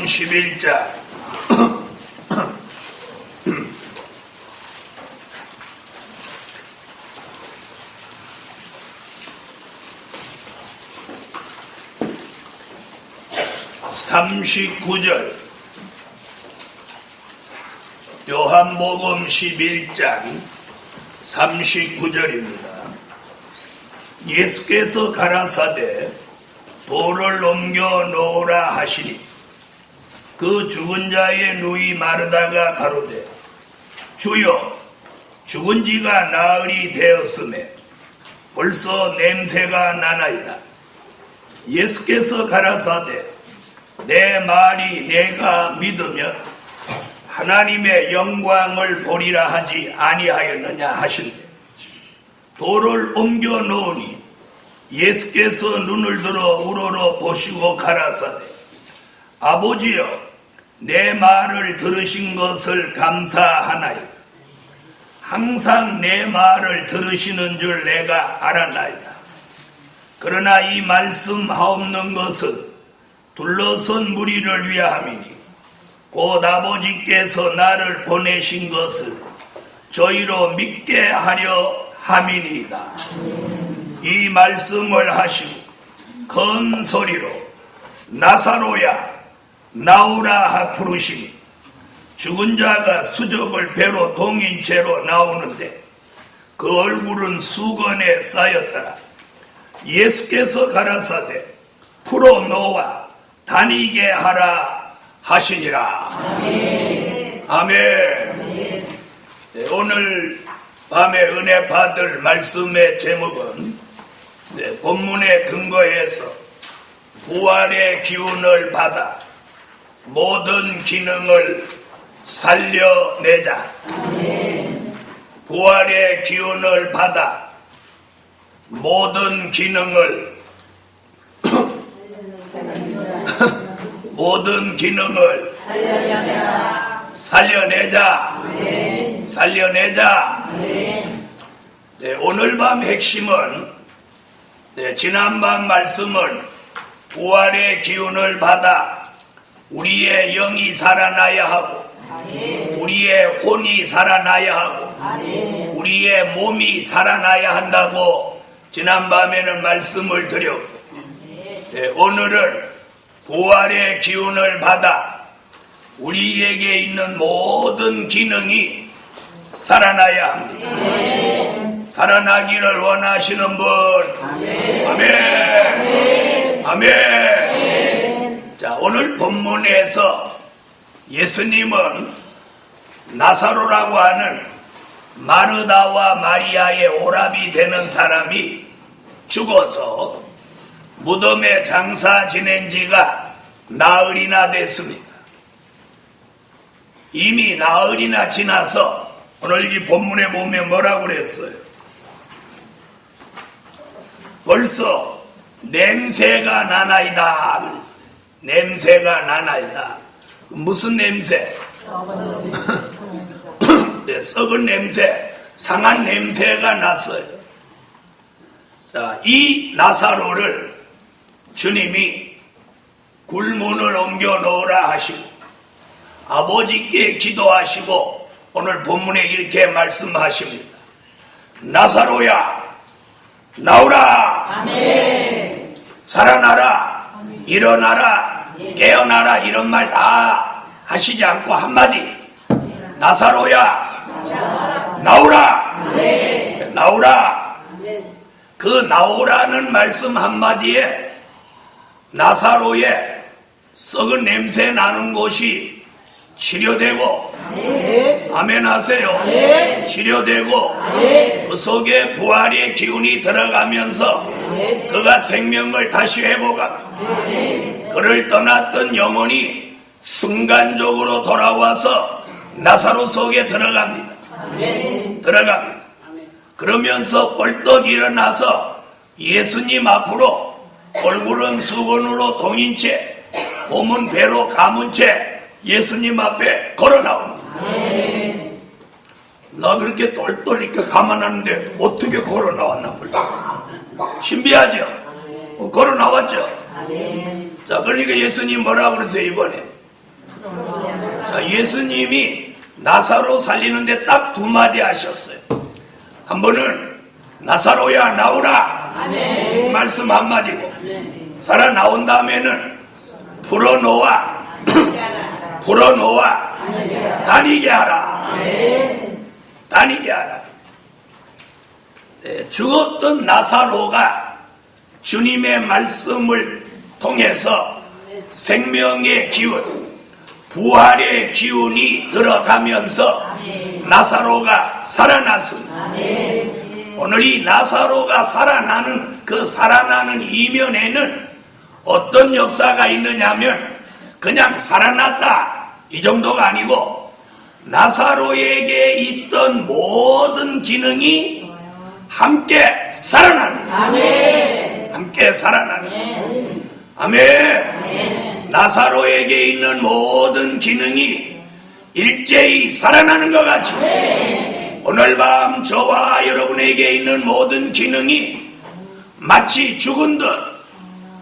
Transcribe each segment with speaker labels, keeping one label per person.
Speaker 1: 요한복음 11장 39절 요한복음 11장 39절입니다. 예수께서 가라사대 돌을 옮겨 놓으라 하시니 그 죽은 자의 누이 마르다가 가로되 주여 죽은 지가 나흘이 되었음에 벌써 냄새가 나나이다. 예수께서 가라사대 내 말이 내가 믿으면 하나님의 영광을 보리라 하지 아니하였느냐 하신대 돌을 옮겨 놓으니 예수께서 눈을 들어 우러러 보시고 가라사대 아버지여 내 말을 들으신 것을 감사하나이다. 항상 내 말을 들으시는 줄 내가 알았나이다. 그러나 이 말씀하옵는 것은 둘러선 무리를 위함이니 곧 아버지께서 나를 보내신 것을 저희로 믿게 하려 함이니이다. 이 말씀을 하시고 큰 소리로 나사로야 나오라 부르시니 죽은 자가 수족을 배로 동인 채로 나오는데 그 얼굴은 수건에 쌓였더라. 예수께서 가라사대 풀어놓아 다니게 하라 하시니라. 아멘. 아멘. 네, 오늘 밤에 은혜 받을 말씀의 제목은 본문에 근거해서 부활의 기운을 받아 모든 기능을 살려내자. 아멘. 부활의 기운을 받아 모든 기능을 모든 기능을 살려내자. 아멘. 살려내자. 아멘. 네, 오늘 밤 핵심은 지난밤 말씀은 부활의 기운을 받아 우리의 영이 살아나야 하고 아멘. 우리의 혼이 살아나야 하고 아멘. 우리의 몸이 살아나야 한다고 지난밤에는 말씀을 드렸고 오늘은 부활의 기운을 받아 우리에게 있는 모든 기능이 살아나야 합니다. 아멘. 살아나기를 원하시는 분 아멘. 아멘. 아멘. 아멘. 자, 오늘 본문에서 예수님은 나사로라고 하는 마르다와 마리아의 오랍이 되는 사람이 죽어서 무덤에 장사 지낸 지가 나흘이나 됐습니다. 이미 나흘이나 지나서 오늘 여기 본문에 보면 뭐라고 그랬어요? 벌써 냄새가 나나이다 그랬어요. 냄새가 나나이다. 무슨 냄새? 네, 썩은 냄새, 상한 냄새가 났어요. 자, 이 나사로를 주님이 굴문을 옮겨 놓으라 하시고 아버지께 기도하시고 오늘 본문에 이렇게 말씀하십니다. 나사로야 나오라. 아멘. 살아나라. 아멘. 일어나라. 아멘. 깨어나라. 이런 말 다 하시지 않고 한마디 나사로야 나오라. 아멘. 나오라. 아멘. 그 나오라는 말씀 한마디에 나사로의 썩은 냄새 나는 곳이 치료되고 아멘, 아멘 하세요. 아멘. 치료되고 아멘. 그 속에 부활의 기운이 들어가면서 아멘. 그가 생명을 다시 회복하고 아멘. 그를 떠났던 영혼이 순간적으로 돌아와서 나사로 속에 들어갑니다. 아멘. 들어갑니다. 아멘. 그러면서 벌떡 일어나서 예수님 앞으로 얼굴은 수건으로 동인 채 몸은 배로 감은 채 예수님 앞에 걸어 나옵니다. 아멘. 나 그렇게 똘똘 이렇게 가만하는데 어떻게 걸어 나왔나 몰라. 신비하죠? 걸어 나왔죠? 아멘. 자, 그러니까 예수님 뭐라고 그러세요, 이번에? 자, 예수님이 나사로 살리는데 딱 두 마디 하셨어요. 한 번은 나사로야 나오라. 그 말씀 한마디고, 살아나온 다음에는 풀어놓아 다니게 하라. 다니게 하라. 네, 죽었던 나사로가 주님의 말씀을 통해서 생명의 기운, 부활의 기운이 들어가면서 나사로가 살아났습니다. 오늘 이 나사로가 살아나는 그 살아나는 이면에는 어떤 역사가 있느냐면 그냥 살아났다 이 정도가 아니고 나사로에게 있던 모든 기능이 함께 살아나는 거예요. 함께 살아나는. 아멘. 나사로에게 있는 모든 기능이 일제히 살아나는 것 같이 오늘 밤 저와 여러분에게 있는 모든 기능이 마치 죽은 듯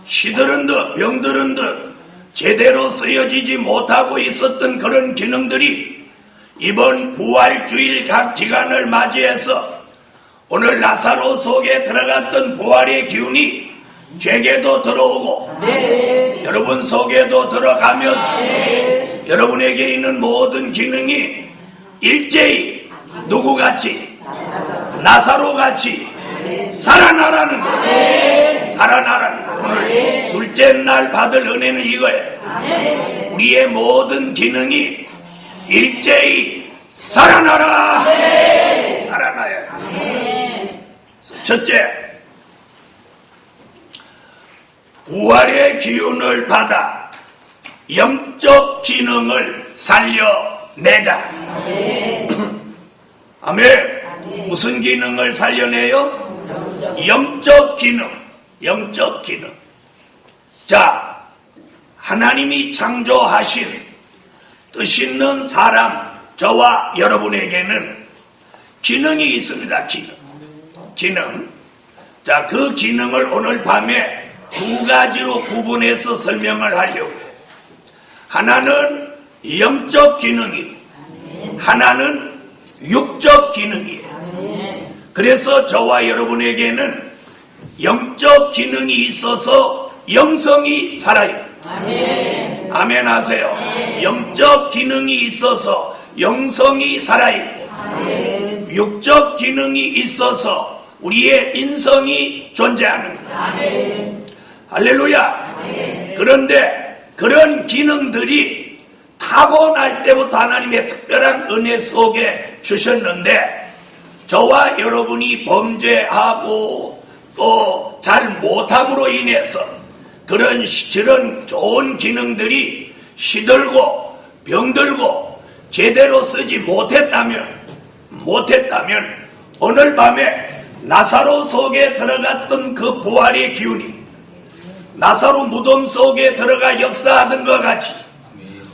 Speaker 1: 시들은 듯 병들은 듯 제대로 쓰여지지 못하고 있었던 그런 기능들이 이번 부활주일 각 기간을 맞이해서 오늘 나사로 속에 들어갔던 부활의 기운이 제게도 들어오고 여러분 속에도 들어가면서 여러분에게 있는 모든 기능이 일제히 누구같이 나사로같이 살아나라는 거예요. 살아나라는 거예요. 오늘 둘째 날 받을 은혜는 이거예요. 우리의 모든 기능이 일제히 살아나라. 살아나야 해. 첫째, 부활의 기운을 받아 영적 기능을 살려내자. 아멘. 무슨 기능을 살려내요? 영적 기능. 영적 기능. 자, 하나님이 창조하신 뜻 있는 사람 저와 여러분에게는 기능이 있습니다. 기능. 자, 그 기능을 오늘 밤에 두 가지로 구분해서 설명을 하려고 해요. 하나는 영적 기능이, 하나는 육적 기능이에요. 그래서 저와 여러분에게는 영적 기능이 있어서 영성이 살아요. 아멘 하세요. 영적 기능이 있어서 영성이 살아있고 육적 기능이 있어서 우리의 인성이 존재하는 거예요. 할렐루야. 그런데 그런 기능들이 타고날 때부터 하나님의 특별한 은혜 속에 주셨는데 저와 여러분이 범죄하고 또 잘 못함으로 인해서 그런 좋은 기능들이 시들고 병들고 제대로 쓰지 못했다면 오늘 밤에 나사로 속에 들어갔던 그 부활의 기운이 나사로 무덤 속에 들어가 역사하던 것 같이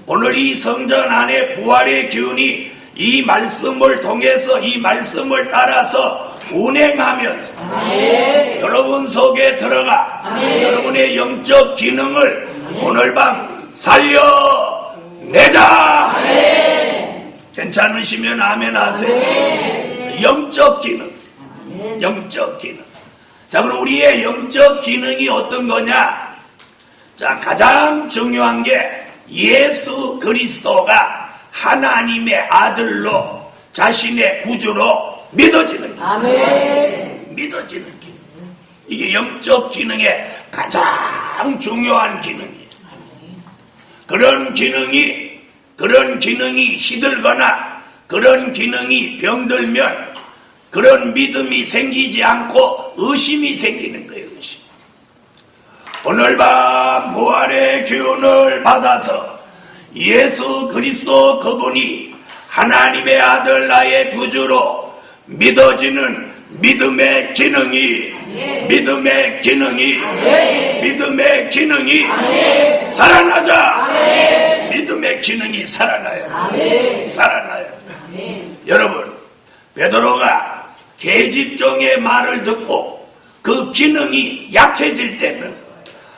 Speaker 1: 오늘 이 성전 안에 부활의 기운이 이 말씀을 통해서 이 말씀을 따라서 운행하면서 여러분 속에 들어가 여러분의 영적 기능을 오늘 밤 살려내자. 괜찮으시면 아멘 하세요. 영적 기능. 영적 기능. 자, 그럼 우리의 영적 기능이 어떤 거냐? 자, 가장 중요한 게 예수 그리스도가 하나님의 아들로 자신의 구주로 믿어지는 기능. 아멘. 믿어지는 기능. 이게 영적 기능의 가장 중요한 기능이에요. 그런 기능이 시들거나 그런 기능이 병들면 그런 믿음이 생기지 않고 의심이 생기는 거예요. 의심. 오늘 밤 부활의 기운을 받아서 예수 그리스도 그분이 하나님의 아들 나의 구주로 믿어지는 믿음의 기능이 살아나자. 믿음의 기능이 살아나요. 살아나요. 여러분, 베드로가 계집종의 말을 듣고 그 기능이 약해질 때는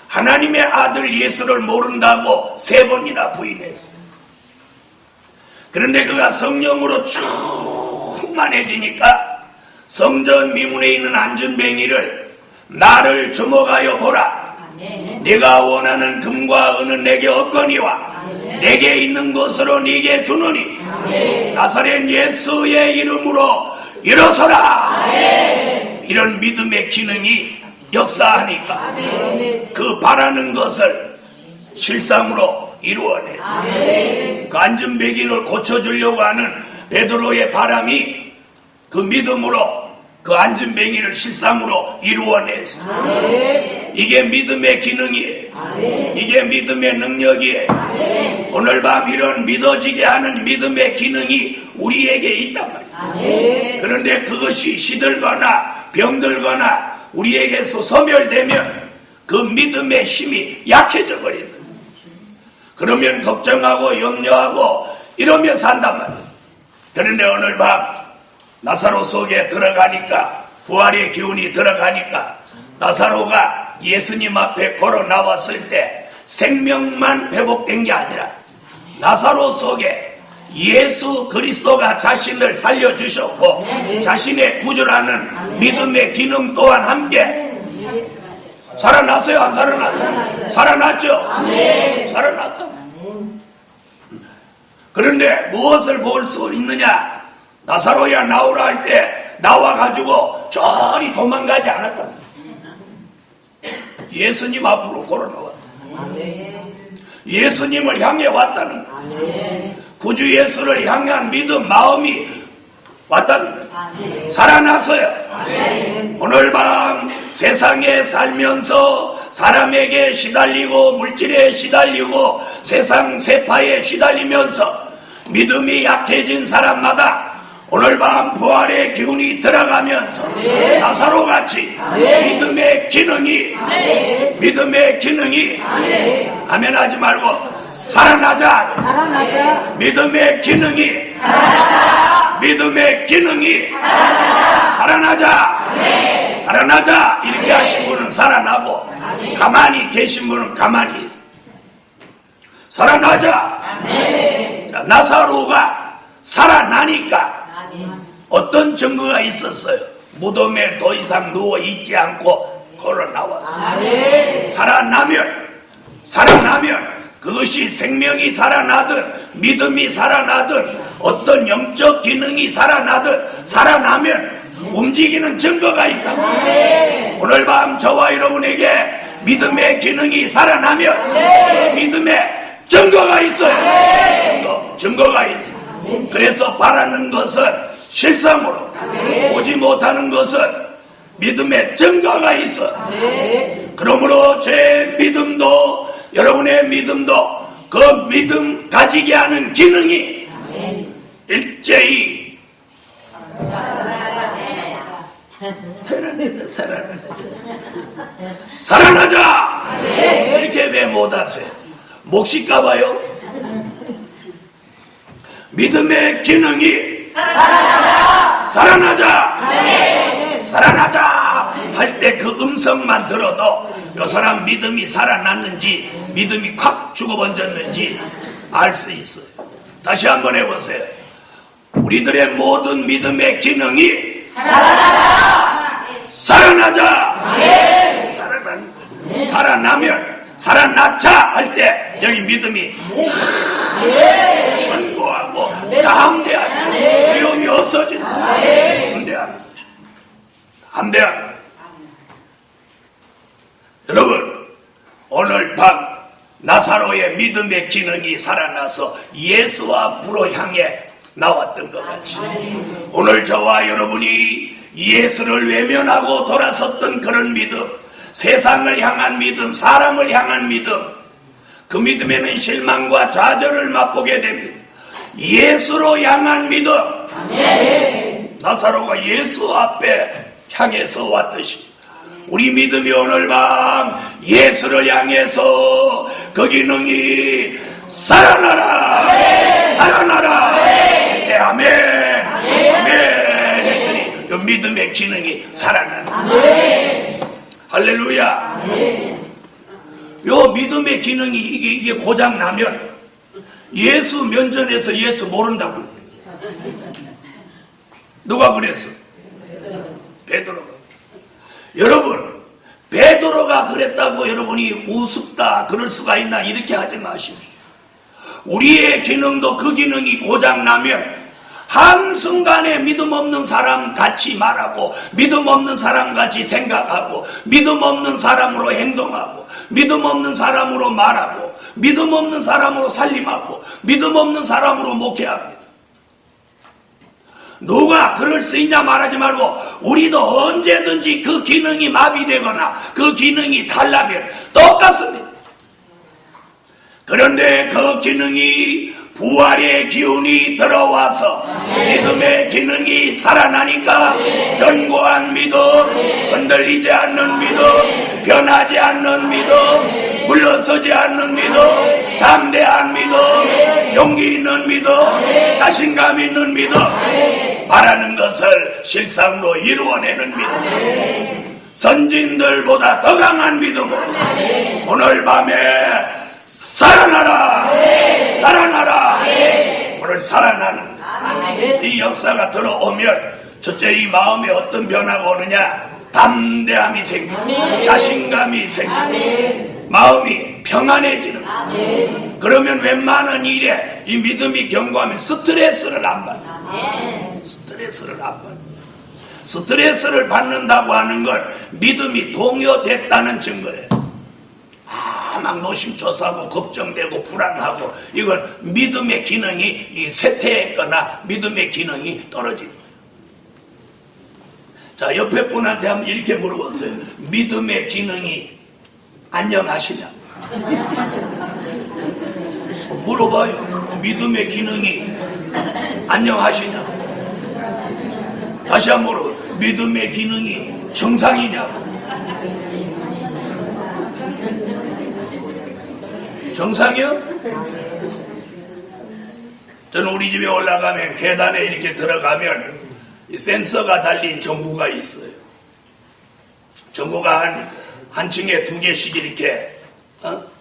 Speaker 1: 하나님의 아들 예수를 모른다고 3번이나 부인했어요. 그런데 그가 성령으로 충만해지니까 성전 미문에 있는 안전뱅이를 나를 주목하여 보라. 네가 원하는 금과 은은 내게 없거니와 내게 있는 것으로 네게 주노니 나사렛 예수의 이름으로 일어서라. 이런 믿음의 기능이 역사하니까 그 바라는 것을 실상으로 이루어냈어. 그 안전뱅이를 고쳐주려고 하는 베드로의 바람이 그 믿음으로 그 안전뱅이를 실상으로 이루어냈어. 이게 믿음의 기능이에요. 이게 믿음의 능력이에요. 오늘 밤 이런 믿어지게 하는 믿음의 기능이 우리에게 있단 말이에요. 그런데 그것이 시들거나 병들거나 우리에게서 소멸되면 그 믿음의 힘이 약해져 버린다. 그러면 걱정하고 염려하고 이러며 산단 말이에요. 그런데 오늘 밤 나사로 속에 들어가니까, 부활의 기운이 들어가니까 나사로가 예수님 앞에 걸어 나왔을 때 생명만 회복된 게 아니라 나사로 속에 예수 그리스도가 자신을 살려주셨고 자신의 구주라는 믿음의 기능 또한 함께 살아났어요? 안 살아났어요? 살아났죠? 살아났다. 그런데 무엇을 볼 수 있느냐? 나사로야 나오라 할 때 나와가지고 저리 도망가지 않았다. 예수님 앞으로 걸어 나왔다. 예수님을 향해 왔다는 거예요. 구주 예수를 향한 믿음 마음이 왔다는 거예요. 살아났어요. 오늘 밤 세상에 살면서 사람에게 시달리고 물질에 시달리고 세상 세파에 시달리면서 믿음이 약해진 사람마다 오늘 밤 부활의 기운이 들어가면서 나사로같이 믿음의 기능이 아멘 하지 말고 살아나자. 믿음의 기능이 살아나자. 이렇게 하신 분은 살아나고 가만히 계신 분은 가만히 있어. 살아나자. 자, 나사로가 살아나니까 어떤 증거가 있었어요? 무덤에 더 이상 누워 있지 않고 걸어 나왔어요. 살아나면 그것이 생명이 살아나든 믿음이 살아나든 어떤 영적 기능이 살아나면 움직이는 증거가 있다. 오늘 밤 저와 여러분에게 믿음의 기능이 살아나면 그 믿음의 증거가 있어요. 증거가 있어요. 그래서 바라는 것은 실상으로 오지 못하는 것은 믿음의 증거가 있어. 그러므로 제 믿음도 여러분의 믿음도 그 믿음 가지게 하는 기능이 일제히 살아나자. 이렇게 왜 못하세요? 몫일까봐요? 믿음의 기능이 살아나자 할 때 그 음성만 들어도 이 사람 믿음이 살아났는지 믿음이 확 죽어번졌는지 알 수 있어요. 다시 한번 해보세요. 우리들의 모든 믿음의 기능이 살아나면 살아나자 할 때 여기 믿음이 견고하고 담대하고 위험이 없어진다. 담대함. 여러분 오늘 밤 나사로의 믿음의 기능이 살아나서 예수 앞으로 향해 나왔던 것 같이 오늘 저와 여러분이 예수를 외면하고 돌아섰던 그런 믿음, 세상을 향한 믿음, 사람을 향한 믿음, 그 믿음에는 실망과 좌절을 맛보게 됩니다. 예수로 향한 믿음. 나사로가 예수 앞에 향해서 왔듯이 우리 믿음이 오늘 밤 예수를 향해서 그 기능이 살아나라. 네, 아멘 했더니 이 믿음의 기능이 살아나라. 할렐루야. 요 믿음의 기능이 이게 고장 나면 예수 면전에서 예수 모른다고. 누가 그랬어? 베드로가. 여러분, 베드로가 그랬다고 여러분이 우습다 그럴 수가 있나 이렇게 하지 마십시오. 우리의 기능도 그 기능이 고장나면 한순간에 믿음 없는 사람 같이 말하고, 믿음 없는 사람 같이 생각하고, 믿음 없는 사람으로 행동하고, 믿음 없는 사람으로 말하고, 믿음 없는 사람으로 살림하고, 믿음 없는 사람으로 목회합니다. 누가 그럴 수 있냐 말하지 말고, 우리도 언제든지 그 기능이 마비되거나 그 기능이 탈라면 똑같습니다. 그런데 그 기능이 부활의 기운이 들어와서 믿음의 기능이 살아나니까 견고한 믿음, 흔들리지 않는 믿음, 변하지 않는 믿음, 물러서지 않는 믿음, 담대한 믿음, 용기 있는 믿음, 자신감 있는 믿음, 말하는 것을 실상으로 이루어내는 믿음, 선진들보다 더 강한 믿음으로 오늘 밤에 살아나라! 살아나라! 오늘 살아나는 이 역사가 들어오면 첫째 이 마음에 어떤 변화가 오느냐? 담대함이 생기고 자신감이 생기고 마음이 평안해지는 거예요. 그러면 웬만한 일에 이 믿음이 견고하면 스트레스를 안 받아요. 스트레스를 안 받아요. 스트레스를 받는다고 하는 건 믿음이 동요됐다는 증거예요. 막 노심초사하고 걱정되고 불안하고, 이건 믿음의 기능이 쇠퇴했거나 믿음의 기능이 떨어진 거예요. 자, 옆에 분한테 한번 이렇게 물어보세요. 믿음의 기능이 안녕하시냐? 물어봐요. 믿음의 기능이 안녕하시냐? 다시 한번 물어. 믿음의 기능이 정상이냐고. 정상이요? 저는 우리 집에 올라가면 계단에 이렇게 들어가면 이 센서가 달린 전구가 있어요. 전구가 한 층에 2개씩 이렇게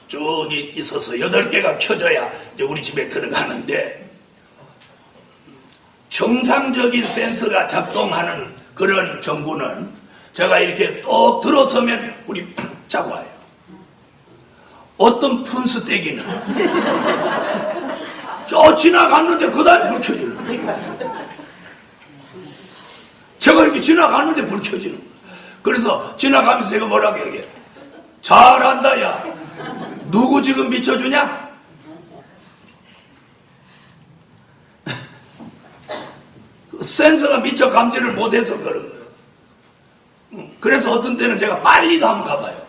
Speaker 1: 쭉 있어서 8개가 켜져야 이제 우리 집에 들어가는데, 정상적인 센서가 작동하는 그런 전구는 제가 이렇게 또 들어서면 불이 팍 와요. 어떤 푼스떼기는 저 지나갔는데 그 다음에 불 켜지는 거예요. 제가 이렇게 지나갔는데 불 켜지는 거예요. 그래서 지나가면서 제가 뭐라고 얘기해요? 잘한다 야. 누구 지금 비춰주냐? 그 센서가 미처 감지를 못해서 그런 거예요. 그래서 어떤 때는 제가 빨리도 한번 가봐요.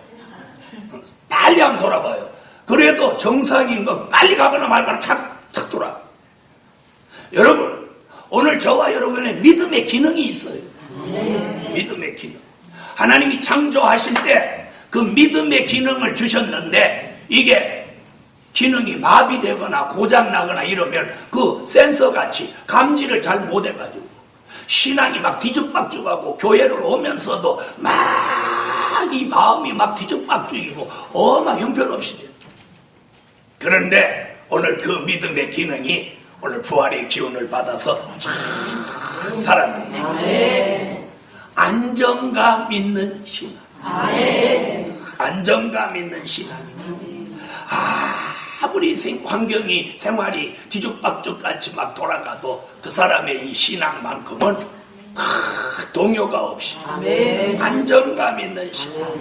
Speaker 1: 빨리 한번 돌아봐요. 그래도 정상인 건 빨리 가거나 말거나 착 돌아. 여러분, 오늘 저와 여러분의 믿음의 기능이 있어요. 믿음의 기능. 하나님이 창조하실 때 그 믿음의 기능을 주셨는데, 이게 기능이 마비되거나 고장나거나 이러면 그 센서같이 감지를 잘 못해가지고 신앙이 막 뒤죽박죽하고, 교회를 오면서도 막 이 마음이 막 뒤죽박죽이고 막 형편없이 돼요. 그런데 오늘 그 믿음의 기능이 오늘 부활의 기운을 받아서 쫙 살아납니다. 안정감 있는 신앙. 안정감 있는 신앙입니다. 아무리 환경이, 생활이 뒤죽박죽같이 막 돌아가도 그 사람의 이 신앙만큼은 동요가 없이 안정감 있는 신앙.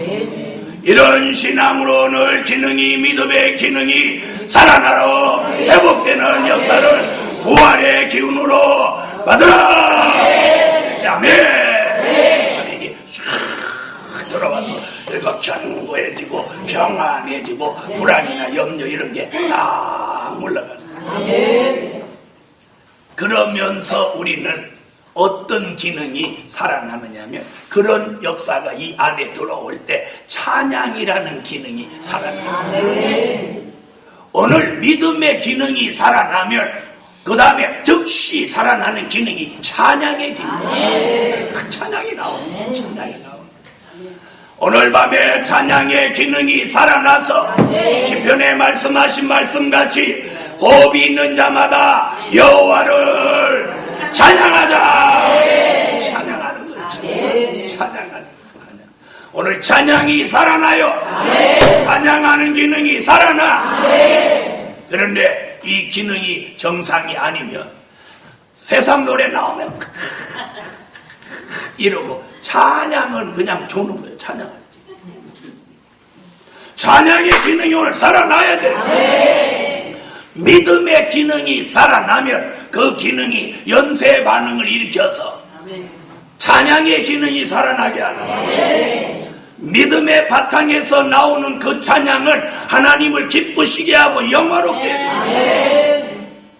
Speaker 1: 이런 신앙으로 오늘 기능이, 믿음의 기능이 살아나러 회복되는 역사를 부활의 기운으로 받으라. 아멘. 들어와서 내가 견고해지고 평안해지고 불안이나 염려 이런 게 싹 물러가는. 그러면서 우리는 어떤 기능이 살아나느냐면, 그런 역사가 이 안에 들어올 때 찬양이라는 기능이 살아나요. 오늘 믿음의 기능이 살아나면 그 다음에 즉시 살아나는 기능이 찬양의 기능. 찬양이 나옵니다. 찬양이 나옵니다. 오늘 밤에 찬양의 기능이 살아나서 시편에 말씀하신 말씀같이 호흡이 있는 자마다 여호와를 찬양하자. 찬양하는 거예요. 찬양하는 거예요. 오늘 찬양이 살아나요. 찬양하는 기능이 살아나. 그런데 이 기능이 정상이 아니면 세상 노래 나오면 이러고 찬양은 그냥 조는 거예요. 찬양의 기능이 오늘 살아나야 돼. 믿음의 기능이 살아나면 그 기능이 연쇄 반응을 일으켜서 찬양의 기능이 살아나게 하는 믿음의 바탕에서 나오는 그 찬양을 하나님을 기쁘시게 하고 영화롭게 해요.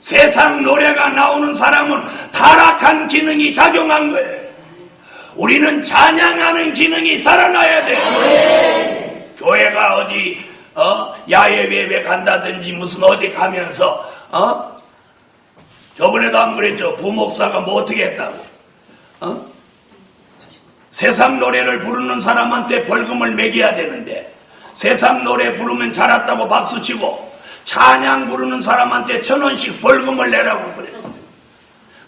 Speaker 1: 세상 노래가 나오는 사람은 타락한 기능이 작용한 거예요. 우리는 찬양하는 기능이 살아나야 돼요. 교회가 어디 야외 예배 간다든지 무슨 어디 가면서 저번에도 안 그랬죠. 부목사가 뭐 어떻게 했다고 세상 노래를 부르는 사람한테 벌금을 매겨야 되는데 세상 노래 부르면 잘했다고 박수치고 찬양 부르는 사람한테 1,000원씩 벌금을 내라고 그랬어요.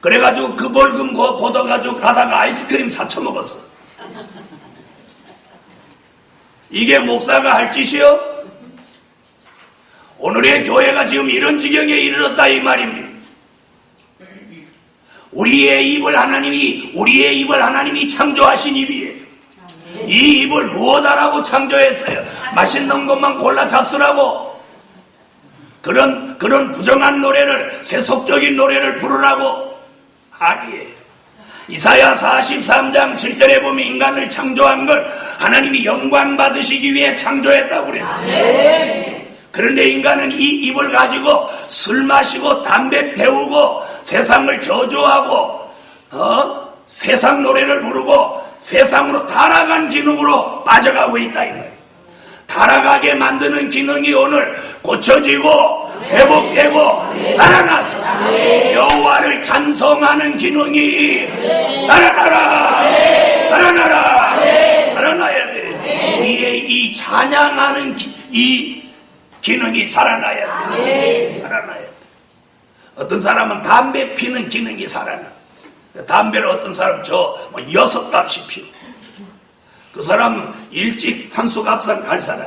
Speaker 1: 그래가지고 그 벌금 걷어가지고 가다가 아이스크림 사쳐 먹었어. 이게 목사가 할 짓이요? 오늘의 교회가 지금 이런 지경에 이르렀다 이 말입니다. 우리의 입을 하나님이 창조하신 입이에요. 이 입을 무엇하라고 창조했어요? 맛있는 것만 골라 잡수라고? 그런 부정한 노래를, 세속적인 노래를 부르라고? 아니에요. 이사야 43장 7절에 보면 인간을 창조한 걸 하나님이 영광 받으시기 위해 창조했다고 그랬어요. 그런데 인간은 이 입을 가지고 술 마시고 담배 태우고 세상을 저주하고 세상 노래를 부르고 세상으로 타락한 기능으로 빠져가고 있다 이 말이에요. 타락하게 만드는 기능이 오늘 고쳐지고 회복되고 살아나서 여호와를 찬송하는 기능이 살아나야 돼. 우리의 이 찬양하는 이 기능이 살아나야 돼. 어떤 사람은 담배 피는 기능이 살아났어. 담배를 어떤 사람 6값이 피워. 그 사람은 일찍 산소갑산 갈 사람.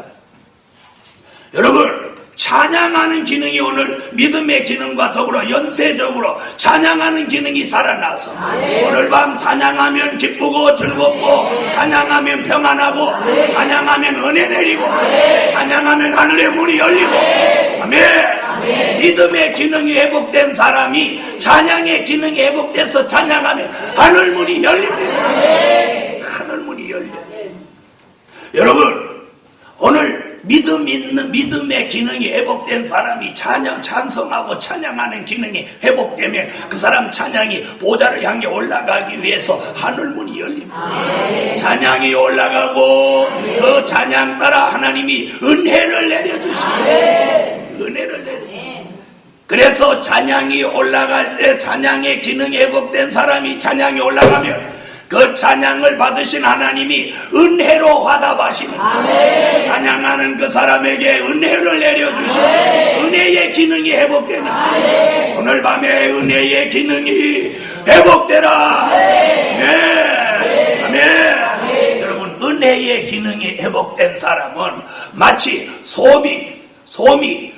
Speaker 1: 여러분, 찬양하는 기능이 오늘 믿음의 기능과 더불어 연쇄적으로 찬양하는 기능이 살아나서 오늘 밤 찬양하면 기쁘고 즐겁고 찬양하면 평안하고 찬양하면 은혜 내리고 찬양하면 하늘의 문이 열리고 아멘. 믿음의 기능이 회복된 사람이 찬양의 기능이 회복돼서 찬양하면 하늘문이 열립니다. 하늘문이 열려요. 여러분, 오늘 믿음의 기능이 회복된 사람이 찬송하고 찬양하는 기능이 회복되면 그 사람 찬양이 보좌를 향해 올라가기 위해서 하늘문이 열립니다. 찬양이 올라가고 그 찬양 따라 하나님이 은혜를 내려주시고 은혜를 내려주시고 그래서 찬양이 올라갈 때 찬양의 기능이 회복된 사람이 찬양이 올라가면 그 찬양을 받으신 하나님이 은혜로 화답하시는 찬양하는 그 사람에게 은혜를 내려주시고 은혜의 기능이 회복되는 오늘 밤에 은혜의 기능이 회복되라. 아멘. 여러분, 은혜의 기능이 회복된 사람은 마치 솜이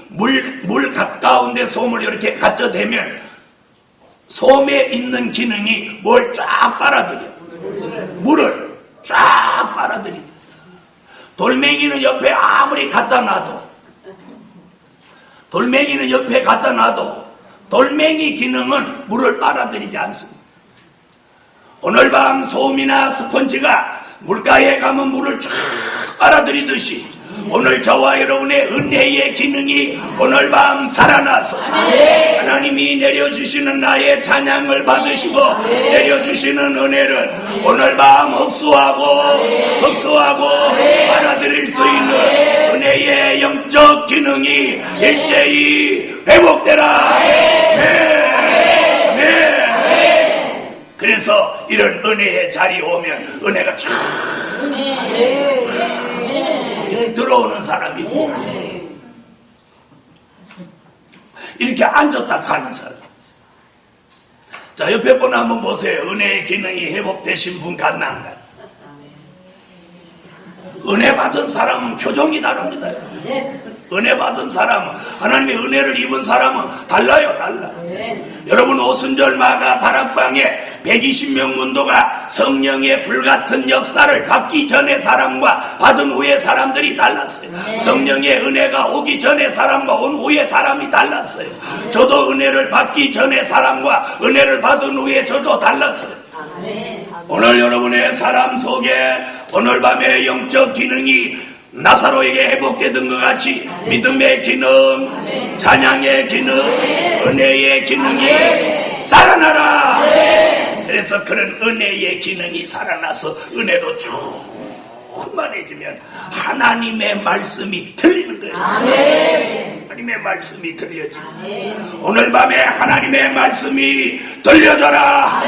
Speaker 1: 물 가까운데 솜을 이렇게 갖춰대면 솜에 있는 기능이 뭘 쫙 빨아들여. 물을 쫙 빨아들입니다. 돌멩이는 옆에 아무리 갖다 놔도 돌멩이 기능은 물을 빨아들이지 않습니다. 오늘 밤 솜이나 스펀지가 물가에 가면 물을 쫙 빨아들이듯이 오늘 저와 여러분의 은혜의 기능이 오늘 밤 살아나서 하나님이 내려주시는 나의 찬양을 받으시고 내려주시는 은혜를 오늘 밤 흡수하고 받아들일 수 있는 은혜의 영적 기능이 일제히 회복되라. 그래서 이런 은혜의 자리에 오면 은혜가 쫙 들어오는 사람이고 이렇게 앉았다 가는 사람. 자, 옆에 분 한번 보세요. 은혜의 기능이 회복되신 분 같나 안 같나? 은혜 받은 사람은 표정이 다릅니다. 은혜 받은 사람은, 하나님의 은혜를 입은 사람은 달라요, 달라. 여러분, 오순절 마가 다락방에 120명 문도가 성령의 불같은 역사를 받기 전에 사람과 받은 후에 사람들이 달랐어요. 성령의 은혜가 오기 전에 사람과 온 후에 사람이 달랐어요. 저도 은혜를 받기 전에 사람과 은혜를 받은 후에 저도 달랐어요. 오늘 여러분의 삶 속에 오늘 밤에 영적 기능이 나사로에게 회복되던 것 같이 믿음의 기능, 찬양의 기능, 은혜의 기능이 살아나라. 그래서 그런 은혜의 기능이 살아나서 은혜로 충만해지면 하나님의 말씀이 들리는 거예요. 하나님의 말씀이 들려지고 오늘 밤에 하나님의 말씀이 들려져라.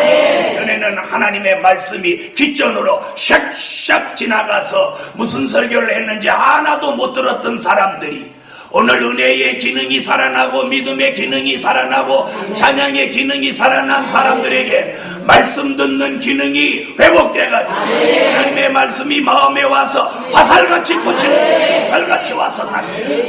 Speaker 1: 전에는 하나님의 말씀이 귓전으로 샥샥 지나가서 무슨 설교를 했는지 하나도 못 들었던 사람들이 오늘 은혜의 기능이 살아나고 믿음의 기능이 살아나고 찬양의 기능이 살아난 사람들에게 말씀 듣는 기능이 회복돼가지고 하나님의 말씀이 마음에 와서 화살같이 꽂히는 거예요. 화살같이 와서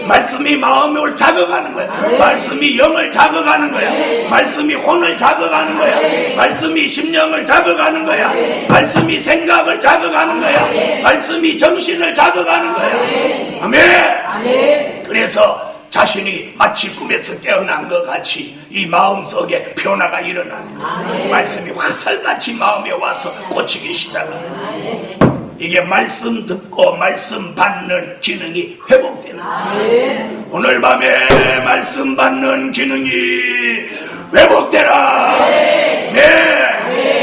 Speaker 1: 말씀이 마음을 자극하는 거야. 말씀이 영을 자극하는 거야. 말씀이 혼을 자극하는 거야. 말씀이 심령을 자극하는 거야. 말씀이 생각을 자극하는 거야. 말씀이 정신을 자극하는 거야. 아멘. 그래서 자신이 마치 꿈에서 깨어난 것 같이 이 마음속에 변화가 일어나는 거예요. 말씀이 화살같이 마음에 와서 꽂히기 시작합니다. 이게 말씀 듣고 말씀 받는 기능이 회복되는 거예요. 오늘 밤에 말씀 받는 기능이 회복되라.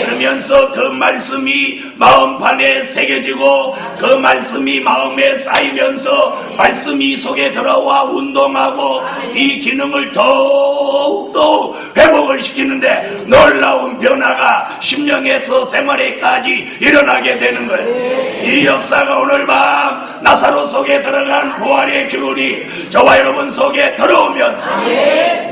Speaker 1: 그러면서 그 말씀이 마음판에 새겨지고 그 말씀이 마음에 쌓이면서 말씀이 속에 들어와 운동하고 이 기능을 더욱더 회복을 시키는데 놀라운 변화가 심령에서 생활에까지 일어나게 되는 거예요. 이 역사가 오늘 밤 나사로 속에 들어간 부활의 기운이 저와 여러분 속에 들어오면서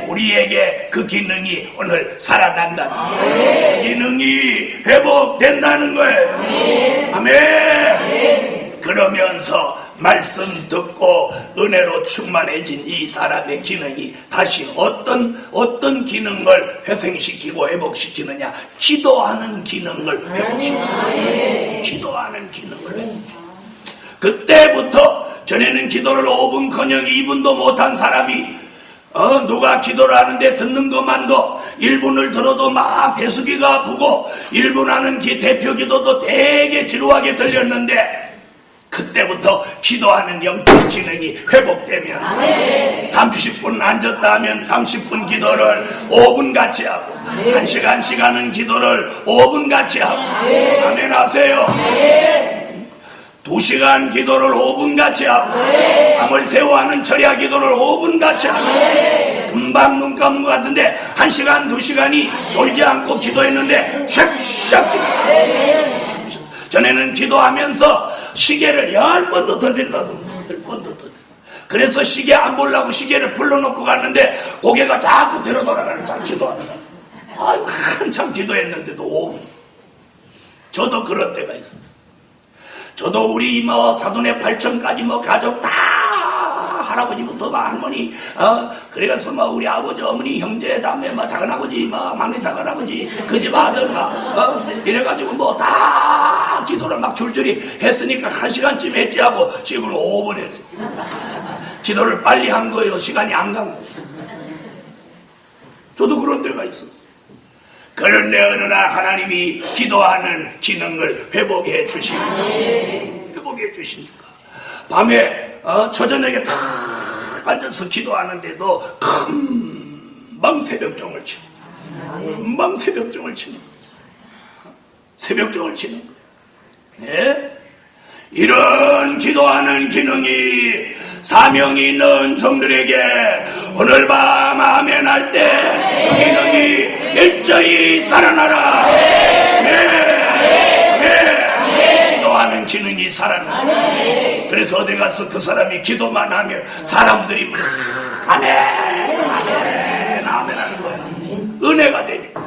Speaker 1: 우리에게 그 기능이 오늘 살아난다는 거예요. 그 기능이 회복된다는 거예요. 아멘. 그러면서 말씀 듣고 은혜로 충만해진 이 사람의 기능이 다시 어떤 기능을 회생시키고 회복시키느냐? 기도하는 기능을 회복시키는 기도하는 기능을 회복시키는 그때부터 전에는 기도를 5분커녕 2분도 못한 사람이 누가 기도를 하는데 듣는 것만도 1분을 들어도 막 대수기가 아프고 1분 하는 대표 기도도 되게 지루하게 들렸는데 그때부터 기도하는 영적 기능이 회복되면서 30분 앉았다 하면 30분 기도를 5분 같이 하고 1시간 하는 기도를 5분 같이 하고 아멘 하세요. 2시간 기도를 5분 같이 하고 밤을 새워하는 철야 기도를 5분 같이 하고 금방 눈 감은 것 같은데 1시간 2시간이 졸지 않고 기도했는데 샥샥 지나가요. 전에는 기도하면서 시계를 10번도 더 들여다도 10번도 더 들여. 그래서 시계 안 보려고 시계를 풀러놓고 갔는데 고개가 자꾸 뒤로 돌아가는 참 기도하다가 아유 한참 기도했는데도 5분. 저도 그런 때가 있었어요. 저도 우리 사돈의 8층까지 가족 다 할아버지부터 할머니 그래서 우리 아버지 어머니 형제 자매 작은아버지 막내 작은아버지 그 집 아들 이래가지고 다 기도를 막 줄줄이 했으니까 1시간쯤 했지 하고 집으로 5분 했어요. 기도를 빨리 한 거예요. 시간이 안 간 거죠. 저도 그런 때가 있었어요. 그런데 어느 날 하나님이 기도하는 기능을 회복해 주시니까 밤에 초저녁에 탁 앉아서 기도하는데도 금방 새벽종을 치는 새벽종을 치는 네? 이런 기도하는 기능이 사명이 있는 종들에게 오늘 밤 아멘 할 때 그 기능이 일제히 살아나라. 기도하는 기능이 살아나. 그래서 어디 가서 그 사람이 기도만 하면 사람들이 막 아멘 아멘 하는 거야. 은혜가 되니까.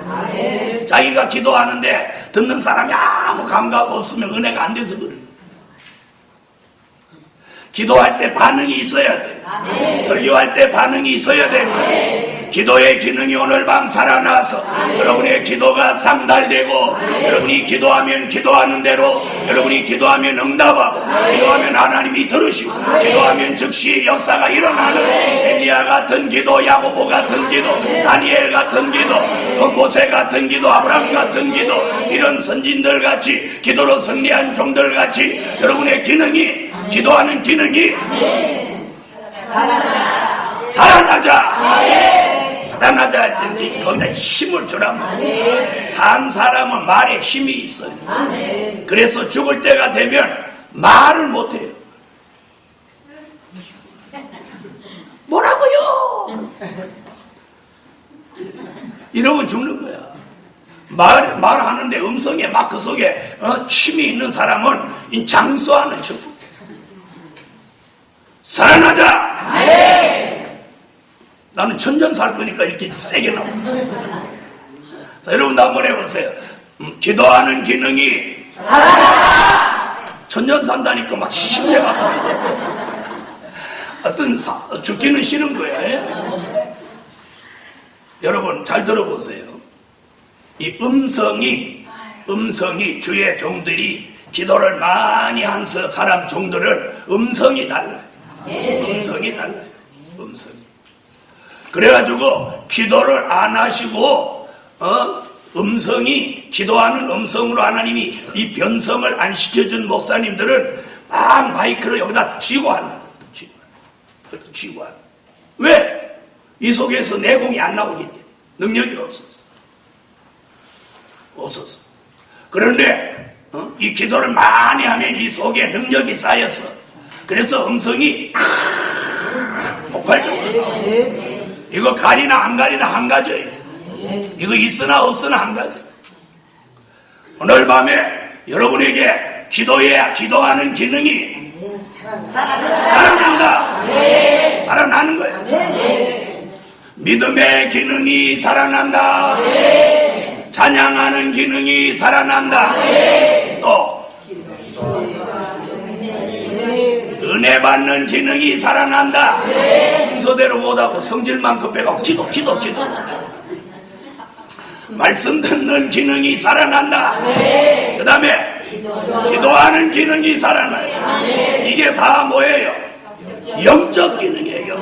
Speaker 1: 자기가 기도하는데 듣는 사람이 아무 감각 없으면 은혜가 안 돼서 그래. 기도할 때 반응이 있어야 돼. 설교할 때 반응이 있어야 돼. 기도의 기능이 오늘 밤 살아나서 여러분의 기도가 상달되고 여러분이 기도하면 기도하는 대로 여러분이 기도하면 응답하고 기도하면 하나님이 들으시고 기도하면 즉시 역사가 일어나는 엘리야 같은 기도, 야고보 같은 기도, 다니엘 같은 기도, 모세 같은 기도, 아브라함 같은 기도, 이런 선진들 같이 기도로 승리한 종들 같이 여러분의 기능이, 기도하는 기능이 살아나자. 살아나자 할 때 거기다 힘을 주란 말이에요. 산 사람은 말에 힘이 있어요. 그래서 죽을 때가 되면 말을 못해요. 뭐라고요? 이러면 죽는 거야. 말하는데 음성에 막 그 속에 힘이 있는 사람은 장수하는 척. 살아나자! 나는 천년 살 거니까 이렇게 세게 나와. 자, 여러분도 한번 해보세요. 기도하는 기능이 살아나자! 천년 산다니까 막 심려가 어떤 죽기는 싫은 거야. 여러분 잘 들어보세요. 이 음성이 주의 종들이 기도를 많이 한 사람 종들은 음성이 달라요. 음성이 달라요. 음성이. 그래가지고 기도를 안 하시고 음성이 기도하는 음성으로 하나님이 이 변성을 안 시켜준 목사님들은 막 마이크를 여기다 쥐고 하는 거예요. 쥐고 하는. 왜? 이 속에서 내공이 안 나오기 때문에 능력이 없었어. 그런데 이 기도를 많이 하면 이 속에 능력이 쌓였어. 그래서 음성이 폭발적으로 나와요. 이거 가리나 안 가리나 한 가지예요. 이거 있으나 없으나 한 가지. 오늘 밤에 여러분에게 기도하는 기능이 살아난다. 살아나는 거예요. 믿음의 기능이 살아난다. 찬양하는 기능이 살아난다. 또 은혜 받는 기능이 살아난다. 순서대로 못하고 성질만 급해가고 기도. 말씀 듣는 기능이 살아난다. 그 다음에 기도하는 기능이 살아나요. 이게 다 뭐예요? 영적 기능이에요.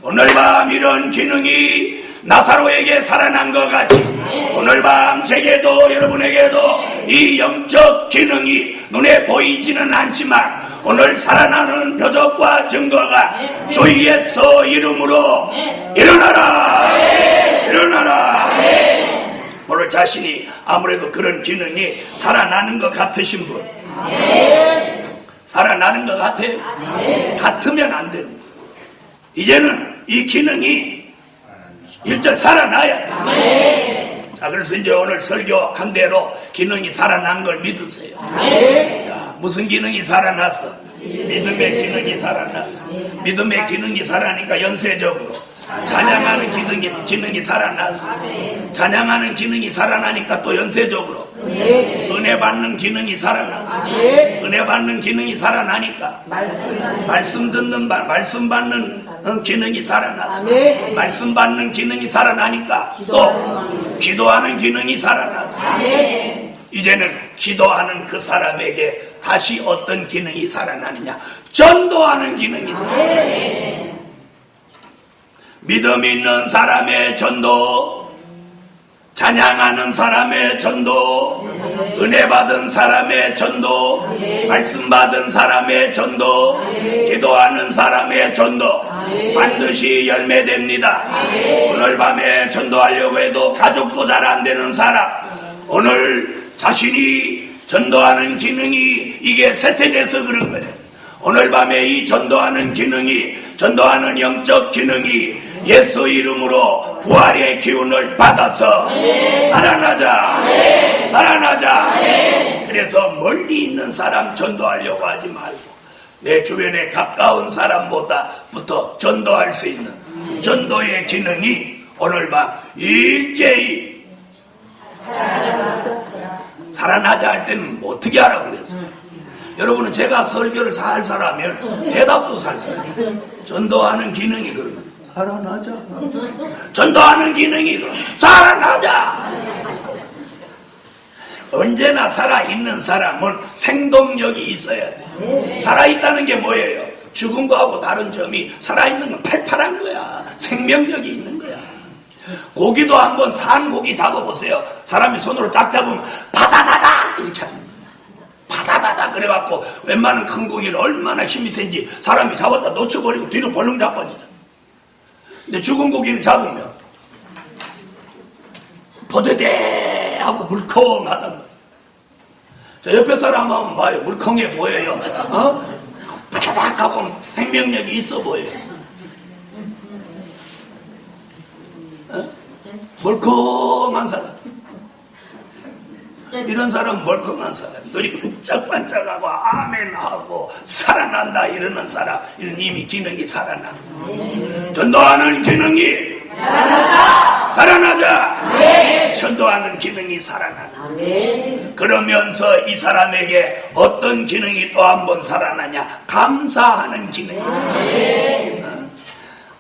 Speaker 1: 오늘 밤 이런 기능이 나사로에게 살아난 것 같이 오늘 밤 제게도 여러분에게도 이 영적 기능이 눈에 보이지는 않지만 오늘 살아나는 표적과 증거가 주 예수 이름으로 일어나라. 오늘 자신이 아무래도 그런 기능이 살아나는 것 같으신 분, 살아나는 것 같아요? 같으면 안 됩니다. 이제는 이 기능이 일절 살아나야 돼. 자, 그래서 이제 오늘 설교한 대로 기능이 살아난 걸 믿으세요. 자, 무슨 기능이 살아났어? 믿음의 기능이 살아났어. 믿음의 기능이 살아나니까 연쇄적으로 찬양하는 기능이 살아났어. 찬양하는 기능이 살아나니까 또 연쇄적으로 은혜 받는 기능이 살아났어. 은혜 받는 기능이 살아나니까 말씀 받는 기능이 살아났어. 말씀 받는 기능이 살아나니까 또 기도하는 기능이 살아났어. 이제는 기도하는 그 사람에게 다시 어떤 기능이 살아나느냐? 전도하는 기능이 살아나요. 믿음 있는 사람의 전도, 찬양하는 사람의 전도, 은혜 받은 사람의 전도, 말씀 받은 사람의 전도, 기도하는 사람의 전도 반드시 열매됩니다. 오늘 밤에 전도하려고 해도 가족도 잘 안 되는 사람, 오늘 자신이 전도하는 기능이 이게 쇠퇴돼서 그런 거예요. 오늘 밤에 이 전도하는 기능이, 전도하는 영적 기능이 예수 이름으로 부활의 기운을 받아서 살아나자. 그래서 멀리 있는 사람 전도하려고 하지 말고 내 주변에 가까운 사람보다부터 전도할 수 있는 전도의 기능이 오늘 밤 일제히 살아나자 할 때는 어떻게 하라고 그랬어요? 여러분은 제가 설교를 살살하면 대답도 살살해요. 전도하는 기능이 그러면 살아나자. 전도하는 기능이 그러면 살아나자. 언제나 살아있는 사람은 생동력이 있어야 돼. 살아있다는 게 뭐예요? 죽은 거하고 다른 점이 살아있는 건 팔팔한 거야. 생명력이 있는 거야. 고기도 한번 산 고기 잡아보세요. 사람이 손으로 쫙 잡으면 바다다다 이렇게 하는 거야. 바다다다 그래갖고 웬만한 큰 고기는 얼마나 힘이 센지 사람이 잡았다 놓쳐버리고 뒤로 벌렁 자빠지잖아. 근데 죽은 고기는 잡으면 버드대 하고 물컹하단 말이야. 저 옆에 사람 한번 봐요. 물컹해 보여요. 바다닥 하고 생명력이 있어 보여요. 멀컹한 사람. 이런 사람은 멀컹한 사람. 눈이 반짝반짝하고 아멘하고 살아난다 이러는 사람. 이런 이미 기능이 살아나. 전도하는 기능이 살아나자. 네. 전도하는 기능이 살아나나. 네. 그러면서 이 사람에게 어떤 기능이 또 한 번 살아나냐? 감사하는 기능이 살아나냐. 네.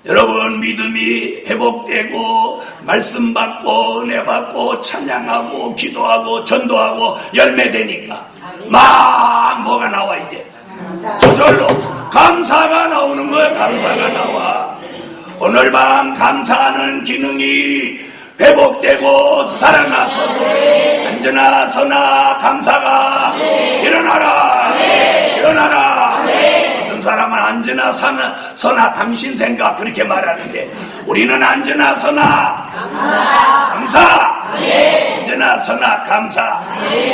Speaker 1: 여러분 믿음이 회복되고 말씀 받고 은혜 받고 찬양하고 기도하고 전도하고 열매되니까 막 뭐가 나와 이제 저절로 감사가 나오는 거야. 감사가 나와. 오늘 밤 감사하는 기능이 회복되고 살아나서 언제나 서나 감사가 일어나라. 일어나라. 어떤 사람은 언제나 서나 당신 생각 그렇게 말하는데 우리는 언제나 서나 감사. 언제나 서나 감사.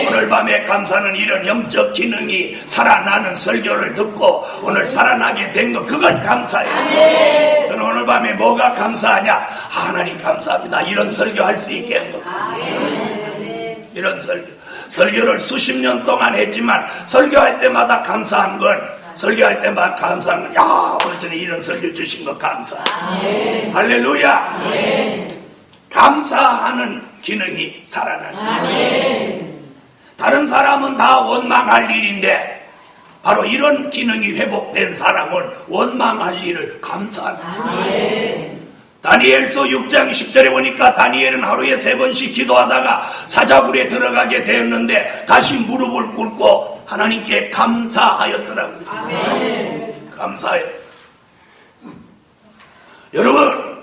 Speaker 1: 오늘 밤에 감사는 이런 영적 기능이 살아나는 설교를 듣고 오늘 살아나게 된 거 그걸 감사해요. 저는 오늘 밤에 뭐가 감사하냐? 하나님 감사합니다. 이런 설교할 수 있게 한 겁니다. 이런 설교를 수십 년 동안 했지만 설교할 때마다 감사한 건 설교할 때마다 감사한 건 야 오늘 전에 이런 설교 주신 거 감사. 할렐루야. 감사하는 기능이 살아나는. 다른 사람은 다 원망할 일인데 바로 이런 기능이 회복된 사람은 원망할 일을 감사합니다. 다니엘서 6장 10절에 보니까 다니엘은 하루에 3번씩 기도하다가 사자굴에 들어가게 되었는데 다시 무릎을 꿇고 하나님께 감사하였더라고요. 감사해요. 여러분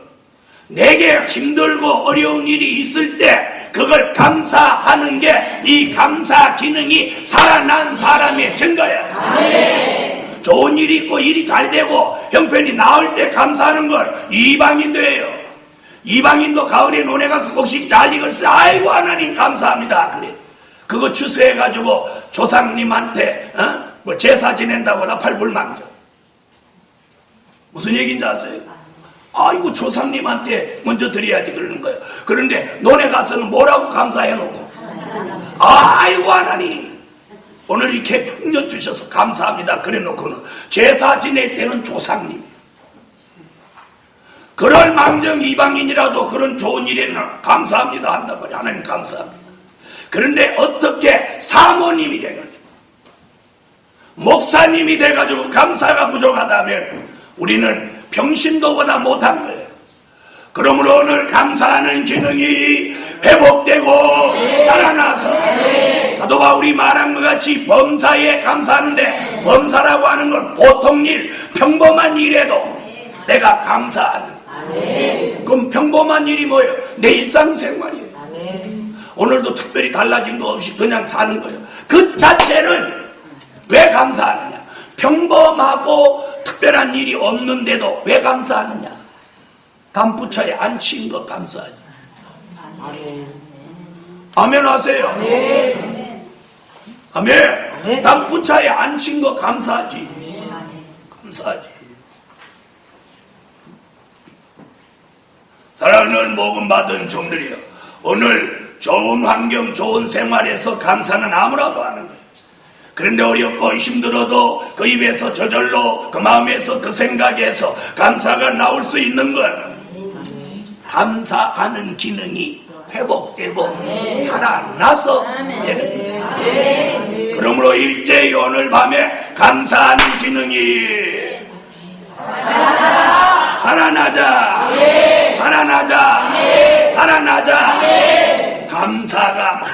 Speaker 1: 내게 힘들고 어려운 일이 있을 때 그걸 감사하는 게 이 감사 기능이 살아난 사람의 증거야. 좋은 일이 있고 일이 잘 되고 형편이 나을 때 감사하는 걸 이방인도 해요. 이방인도 가을에 논에 가서 곡식 잘 익었을 아이고 하나님 감사합니다 그래. 그거 추수해가지고 조상님한테 뭐 제사 지낸다고 나팔불망져. 무슨 얘기인지 아세요? 아이고 조상님한테 먼저 드려야지 그러는 거예요. 그런데 논에 가서는 뭐라고 감사해놓고 아이고 하나님 오늘 이렇게 풍년 주셔서 감사합니다 그래놓고는 제사 지낼 때는 조상님. 그럴 망정 이방인이라도 그런 좋은 일에는 감사합니다 한단 말이에요. 하나님 감사합니다. 그런데 어떻게 사모님이 돼가지고 목사님이 돼가지고 감사가 부족하다면 우리는 병신도보다 못한 거예요. 그러므로 오늘 감사하는 기능이 회복되고 살아나서 사도 바울이 말한 것 같이 범사에 감사하는데 범사라고 하는 건 보통 일, 평범한 일에도 내가 감사하는. 그럼 평범한 일이 뭐예요? 내 일상생활이에요. 오늘도 특별히 달라진 거 없이 그냥 사는 거예요. 그 자체를 왜 감사하느냐? 평범하고 특별한 일이 없는데도 왜 감사하느냐? 담부차에 앉힌 거 감사하지. 아멘 하세요. 아멘. 담부차에 앉힌 거 감사하지. 감사하지. 사랑하는 복음받은 종들이여, 오늘 좋은 환경 좋은 생활에서 감사는 아무라도 하는 거예요. 그런데 어렵고 힘들어도 그 입에서 저절로 그 마음에서 그 생각에서 감사가 나올 수 있는 건 감사하는 기능이 회복되고 살아나서 되는 거예요. 그러므로 일제히 오늘 밤에 감사하는 기능이 살아나자. 감사가 막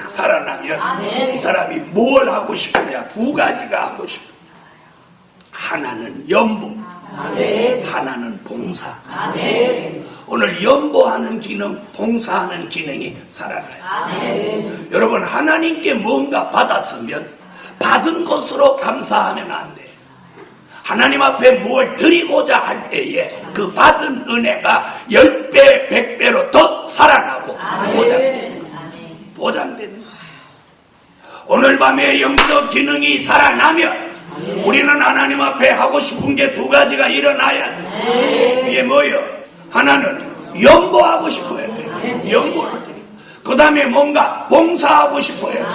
Speaker 1: 살아나면 이 사람이 뭘 하고 싶으냐? 두 가지가 하고 싶어. 하나는 연보, 하나는 봉사. 오늘 연보하는 기능, 봉사하는 기능이 살아나요. 여러분, 하나님께 뭔가 받았으면 받은 것으로 감사하면 안 돼요. 하나님 앞에 뭘 드리고자 할 때에 그 받은 은혜가 10배, 100배로 더 살아나고 보장되는 거예요. 오늘 밤에 영적 기능이 살아나면 우리는 하나님 앞에 하고 싶은 게 두 가지가 일어나야 돼. 그게 뭐예요? 하나는 연보하고 싶어요. 연보를 드리고. 그 다음에 뭔가 봉사하고 싶어요.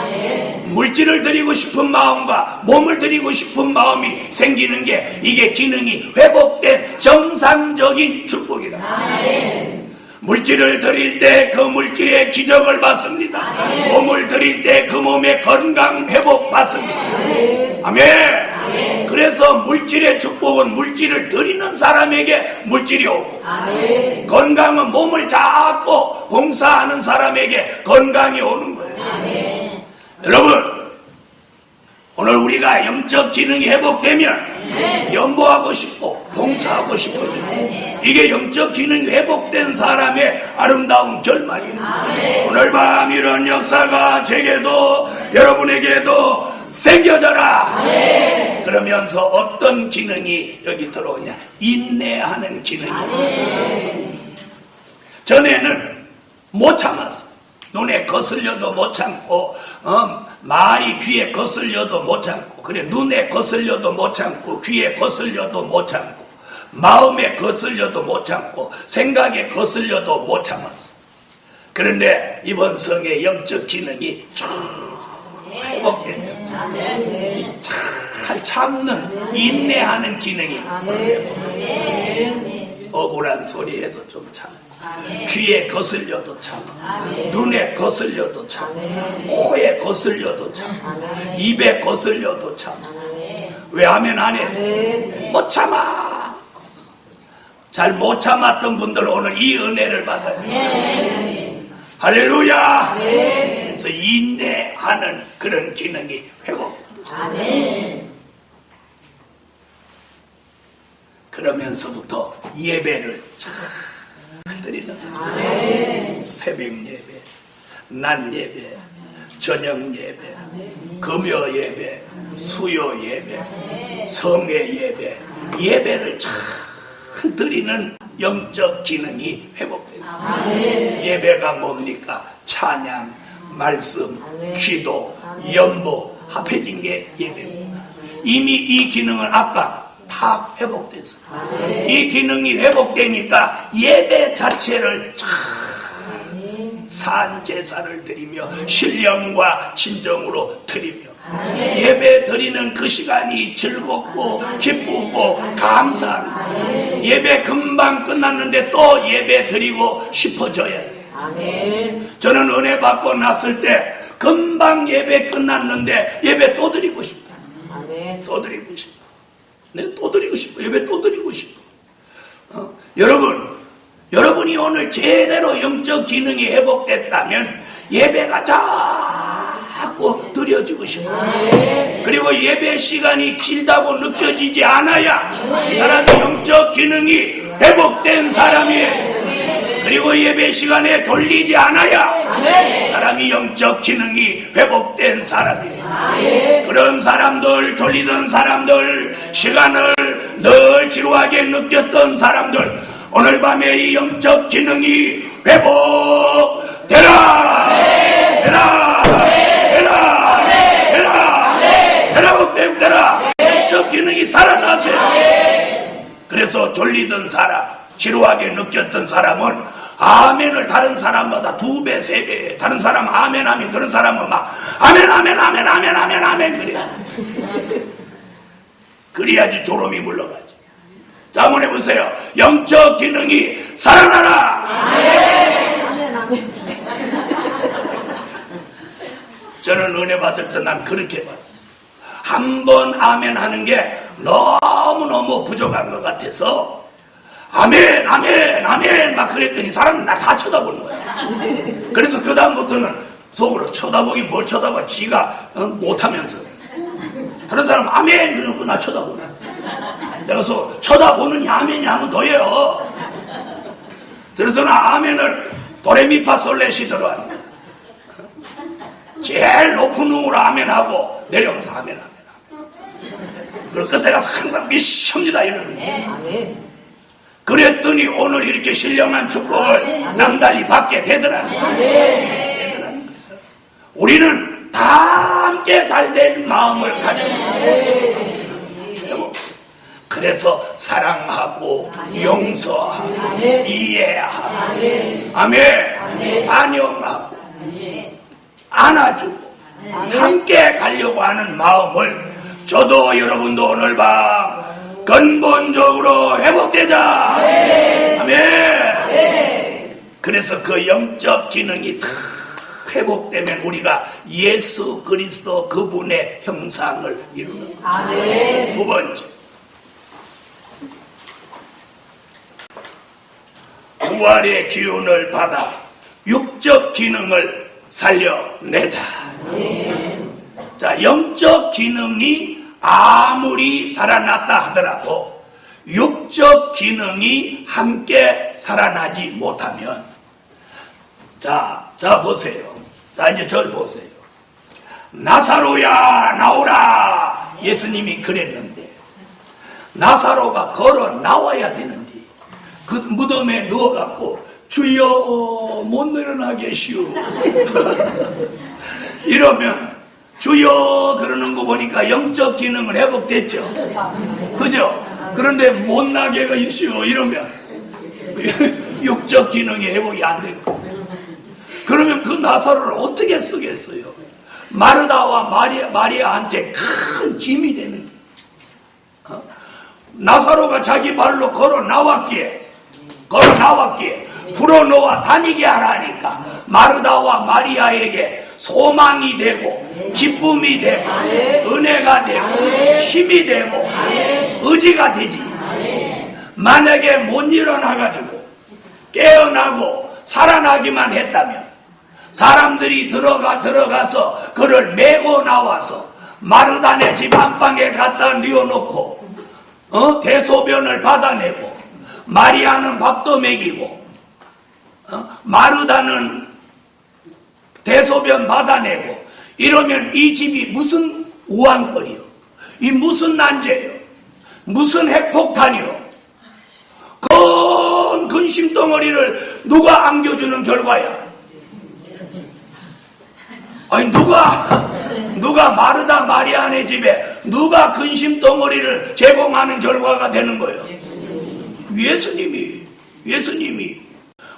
Speaker 1: 물질을 드리고 싶은 마음과 몸을 드리고 싶은 마음이 생기는 게 이게 기능이 회복된 정상적인 축복이다. 물질을 드릴 때 그 물질의 기적을 받습니다. 몸을 드릴 때 그 몸의 건강 회복 받습니다. 아멘. 그래서 물질의 축복은 물질을 드리는 사람에게 물질이 오고, 건강은 몸을 잡고 봉사하는 사람에게 건강이 오는 거예요. 여러분, 오늘 우리가 영적 기능이 회복되면 연보하고 싶고 봉사하고 싶어져요. 이게 영적 기능이 회복된 사람의 아름다운 결말이에요. 오늘 밤 이런 역사가 제게도 여러분에게도 생겨져라. 그러면서 어떤 기능이 여기 들어오냐? 인내하는 기능이. 전에는 못 참았어. 눈에 거슬려도 못 참고, 말이 귀에 거슬려도 못 참고, 그래, 눈에 거슬려도 못 참고, 귀에 거슬려도 못 참고, 마음에 거슬려도 못 참고, 생각에 거슬려도 못 참았어. 그런데 이번 성의 영적 기능이 쭉 회복되면서 잘 참는, 인내하는 기능이 억울한 소리 해도 좀 참고, 귀에 거슬려도 참고, 눈에 거슬려도 참고, 코에 거슬려도 참고, 입에 거슬려도 참고. 왜 하면 안 해? 못 참아. 잘 못 참았던 분들 오늘 이 은혜를 받아요. 할렐루야. 그래서 인내하는 그런 기능이 회복됩니다. 그러면서부터 예배를 잘 드리는 사람. 새벽 예배, 낮 예배, 저녁 예배, 금요 예배, 수요 예배, 성회 예배, 예배를 잘 드리는 영적 기능이 회복됩니다. 예배가 뭡니까? 찬양, 말씀, 기도, 연보 합해진 게 예배입니다. 이미 이 기능은 아까 다 회복됐어요. 이 기능이 회복되니까 예배 자체를 참 산 제사를 드리며 신령과 진정으로 드리며 예배 드리는 그 시간이 즐겁고 기쁘고 감사합니다. 예배 금방 끝났는데 또 예배 드리고 싶어져야 돼요. 저는 은혜 받고 났을 때 금방 예배 끝났는데 예배 또 드리고 싶다. 또 드리고 싶다. 네, 또 드리고 싶어. 예배 또 드리고 싶어. 여러분이 오늘 제대로 영적 기능이 회복됐다면 예배가 자꾸 드려지고 싶어요. 그리고 예배 시간이 길다고 느껴지지 않아야 이 사람이 영적 기능이 회복된 사람이에요. 그리고 예배 시간에 졸리지 않아야 사람이 영적 기능이 회복된 사람이에요. 그런 사람들, 졸리던 사람들, 시간을 늘 지루하게 느꼈던 사람들, 오늘 밤에 이 영적 기능이 회복되라! 회복되라! 영적 기능이 살아나세요. 그래서 졸리던 사람, 지루하게 느꼈던 사람은 아멘을 다른 사람보다 2배, 3배, 다른 사람 아멘 하면 그런 사람은 막 아멘 그래야 그래야지 졸음이 물러가지. 자, 한번 해보세요. 영적 기능이 살아나라.
Speaker 2: 아멘. 아멘.
Speaker 1: 저는 은혜 받을 때 난 그렇게 받았어요. 한 번 아멘 하는 게 너무너무 부족한 것 같아서 아멘 아멘 아멘 막 그랬더니 사람은 나 다 쳐다보는 거야. 그래서 그 다음부터는 속으로 쳐다보긴 뭘 쳐다봐. 지가 못하면서. 다른 사람 아멘 그러고 나 쳐다보네. 내가 쳐다보느니 아멘이 하면 더해요. 그래서 나 아멘을 도레미파솔레시도로 하는 거야. 제일 높은 음으로 아멘하고 내려오면서 아멘. 그리고 끝에 가서 항상 미십니다 이러는 거예요. 그랬더니 오늘 이렇게 신령한 축복을 남달리 받게 되더라는 거예요. 우리는 다 함께 잘될 마음을 가지고 그래서 사랑하고 용서하고 이해하고 아멘 안녕하고 안아주고 함께 가려고 하는 마음을 저도 여러분도 오늘 밤 근본적으로 회복되자. 아멘. 그래서 그 영적 기능이 다 회복되면 우리가 예수 그리스도 그분의 형상을 이루는 거예요. 두 번째, 부활의 기운을 받아 육적 기능을 살려내자. 자, 영적 기능이 아무리 살아났다 하더라도 육적 기능이 함께 살아나지 못하면 자 보세요. 자, 이제 저를 보세요. 나사로야 나오라. 예수님이 그랬는데 나사로가 걸어 나와야 되는데 그 무덤에 누워갖고 주여 못 일어나 계시오. 이러면 주여 그러는 거 보니까 영적 기능은 회복됐죠. 그죠? 그런데 못나게 계시오 이러면 육적 기능이 회복이 안 되고 그러면 그 나사로를 어떻게 쓰겠어요? 마르다와 마리아한테 큰 짐이 되는 거예요. 나사로가 자기 발로 걸어 나왔기에 풀어놓아 다니게 하라니까 마르다와 마리아에게 소망이 되고 기쁨이 되고 은혜가 되고 힘이 되고 의지가 되지. 만약에 못 일어나가지고 깨어나고 살아나기만 했다면 사람들이 들어가서 그를 메고 나와서 마르다네 집 안방에 갖다 뉘어놓고 대소변을 받아내고 마리아는 밥도 먹이고 마르다는 대소변 받아내고 이러면 이 집이 무슨 우한거리요? 이 무슨 난제요? 무슨 핵폭탄이요? 큰 근심덩어리를 누가 안겨주는 결과야? 아니 누가 마르다 마리아네 집에 누가 근심덩어리를 제공하는 결과가 되는 거예요? 예수님이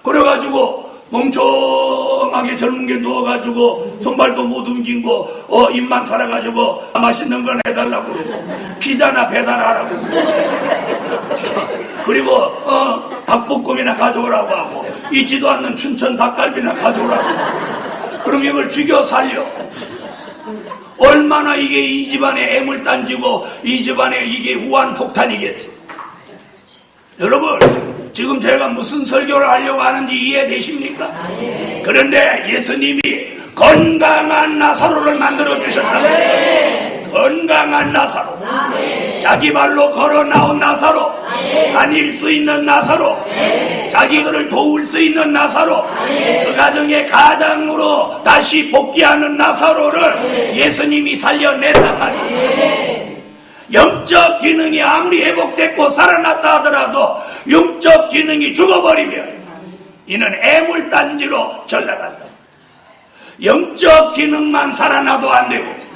Speaker 1: 그래가지고 멍청하게 젊은 게 누워가지고 손발도 못 움직이고 입만 살아가지고 맛있는 건 해달라고 그러고 피자나 배달하라고 그리고 닭볶음이나 가져오라고 하고 있지도 않는 춘천 닭갈비나 가져오라고. 그럼 이걸 죽여 살려. 얼마나 이게 이 집안에 애물단지고 이 집안에 이게 우한폭탄이겠어. 여러분 지금 제가 무슨 설교를 하려고 하는지 이해되십니까? 그런데 예수님이 건강한 나사로를 만들어 주셨다. 건강한 나사로, 자기 발로 걸어 나온 나사로, 다닐 수 있는 나사로, 자기를 도울 수 있는 나사로, 그 가정의 가장으로 다시 복귀하는 나사로를 예수님이 살려냈단 말이에요. 영적 기능이 아무리 회복됐고 살아났다 하더라도 영적 기능이 죽어버리면 이는 애물단지로 전락한다. 영적 기능만 살아나도 안 되고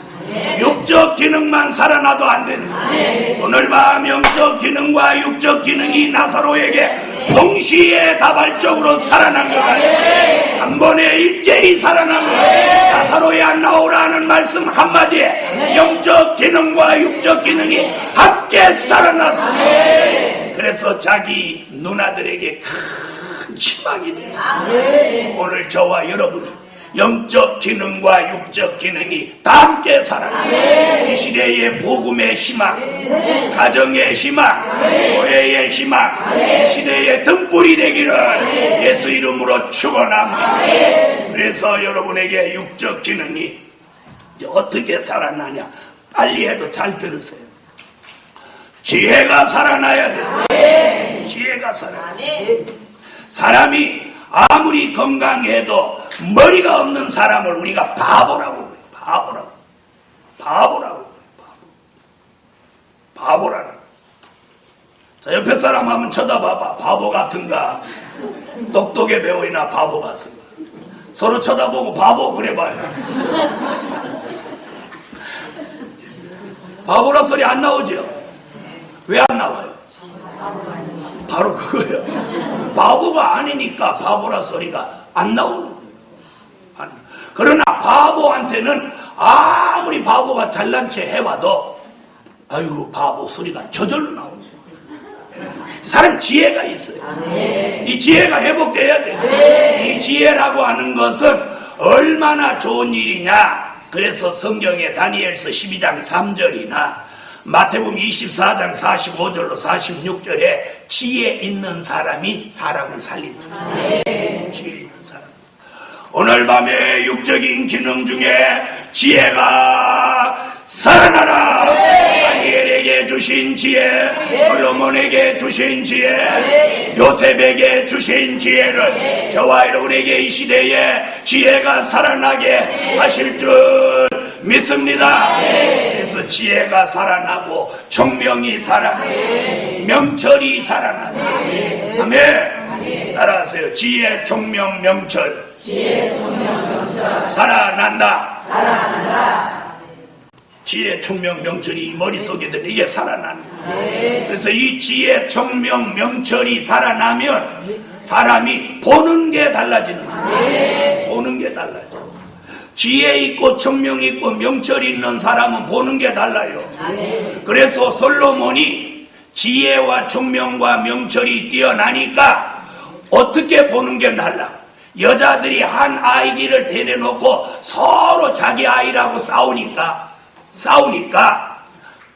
Speaker 1: 육적 기능만 살아나도 안 되는 거예요. 오늘 밤 영적 기능과 육적 기능이 나사로에게 동시에 다발적으로 살아난 것 같아요. 한 번에 일제히 살아난 것 같아요. 나사로야 나오라는 말씀 한마디에 영적 기능과 육적 기능이 함께 살아났습니다. 그래서 자기 누나들에게 큰 희망이 됐어요. 오늘 저와 여러분이 영적 기능과 육적 기능이 다 함께 살아가는 이 시대의 복음의 희망, 가정의 희망, 교회의 희망, 이 시대의 등불이 되기를 예수 이름으로 축원합니다. 그래서 여러분에게 육적 기능이 어떻게 살아나냐, 빨리 해도 잘 들으세요. 지혜가 살아나야 돼. 지혜가 살아나야 돼. 사람이 아무리 건강해도 머리가 없는 사람을 우리가 바보라고 그래요. 바보라고. 바보라는. 자, 옆에 사람 한번 쳐다봐봐. 바보 같은가? 똑똑해 배우이나 바보 같은가? 서로 쳐다보고 바보 그래봐요. 바보라 소리 안 나오죠? 왜 안 나와요? 바로 그거예요. 바보가 아니니까 바보라 소리가 안 나오는 거예요. 그러나 바보한테는 아무리 바보가 잘난 체 해봐도 아유 바보 소리가 저절로 나오는 거예요. 사람 지혜가 있어요. 이 지혜가 회복돼야 돼요. 이 지혜라고 하는 것은 얼마나 좋은 일이냐. 그래서 성경에 다니엘서 12장 3절이나 마태복음 24장 45절로 46절에 지혜 있는 사람이 사람을 살린다. 지혜 있는 사람. 오늘 밤에 육적인 기능 중에 지혜가 살아나라. 다니엘에게 주신 지혜, 솔로몬에게 주신 지혜, 요셉에게 주신 지혜를 저와 여러분에게 이 시대에 지혜가 살아나게 하실 줄 믿습니다. 그래서 지혜가 살아나고 총명이 살아나고 명철이 살아나고. 아멘. 따라하세요. 지혜, 총명, 명철. 살아난다. 지혜, 총명, 명철이 머릿속에 들어 이게 살아나는 거예요. 그래서 이 지혜, 총명, 명철이 살아나면 사람이 보는 게 달라지는 거예요. 보는 게 달라져. 지혜 있고 총명 있고 명철 있는 사람은 보는 게 달라요. 그래서 솔로몬이 지혜와 총명과 명철이 뛰어나니까 어떻게 보는 게 달라? 여자들이 한 아이를 데려놓고 서로 자기 아이라고 싸우니까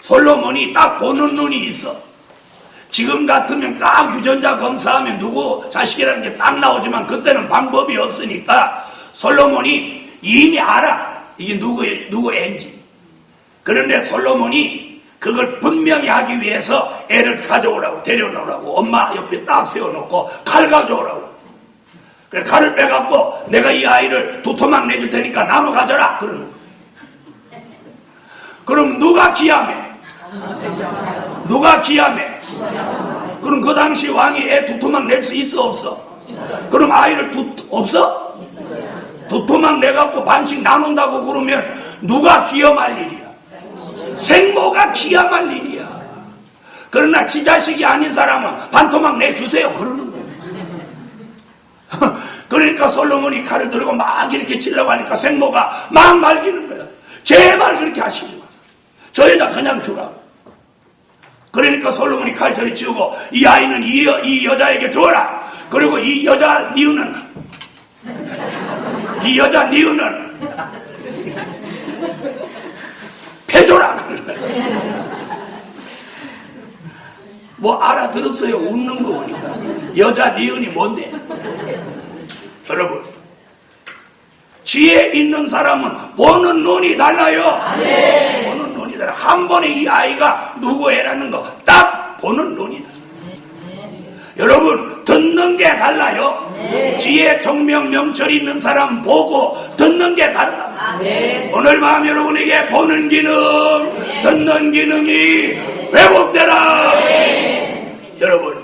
Speaker 1: 솔로몬이 딱 보는 눈이 있어. 지금 같으면 딱 유전자 검사하면 누구 자식이라는 게 딱 나오지만 그때는 방법이 없으니까 솔로몬이 이미 알아. 이게 누구 애인지. 그런데 솔로몬이 그걸 분명히 하기 위해서 애를 가져오라고, 데려오라고 엄마 옆에 딱 세워놓고 칼 가져오라고. 그래 칼을 빼갖고 내가 이 아이를 2토막 내줄 테니까 나눠 가져라 그러는 거야. 그럼 누가 기함해? 누가 기함해? 그럼 그 당시 왕이 애 2토막 낼 수 있어 없어? 그럼 아이를 없어? 2토막 내갖고 반씩 나눈다고 그러면 누가 기염할 일이야? 생모가 기염할 일이야. 그러나 지 자식이 아닌 사람은 반토막 내주세요 그러는 거예요. 그러니까 솔로몬이 칼을 들고 막 이렇게 치려고 하니까 생모가 막 말기는 거야. 제발 그렇게 하시지 마. 저 여자 그냥 주라. 그러니까 솔로몬이 칼 저리 치우고 이 아이는 이 여자에게 줘라. 그리고 이 여자 니은은 패줘라. 뭐 알아들었어요? 웃는 거 보니까. 여자 니은이 뭔데? 여러분, 지혜 있는 사람은 보는 눈이 달라요. 보는 눈이 달라. 한 번에 이 아이가 누구 애라는 거 딱 보는 눈이 달라요. 여러분, 듣는 게 달라요. 지혜, 총명, 명철 있는 사람 보고 듣는 게 다르다. 오늘 밤 여러분에게 보는 기능, 듣는 기능이 회복되라. 여러분,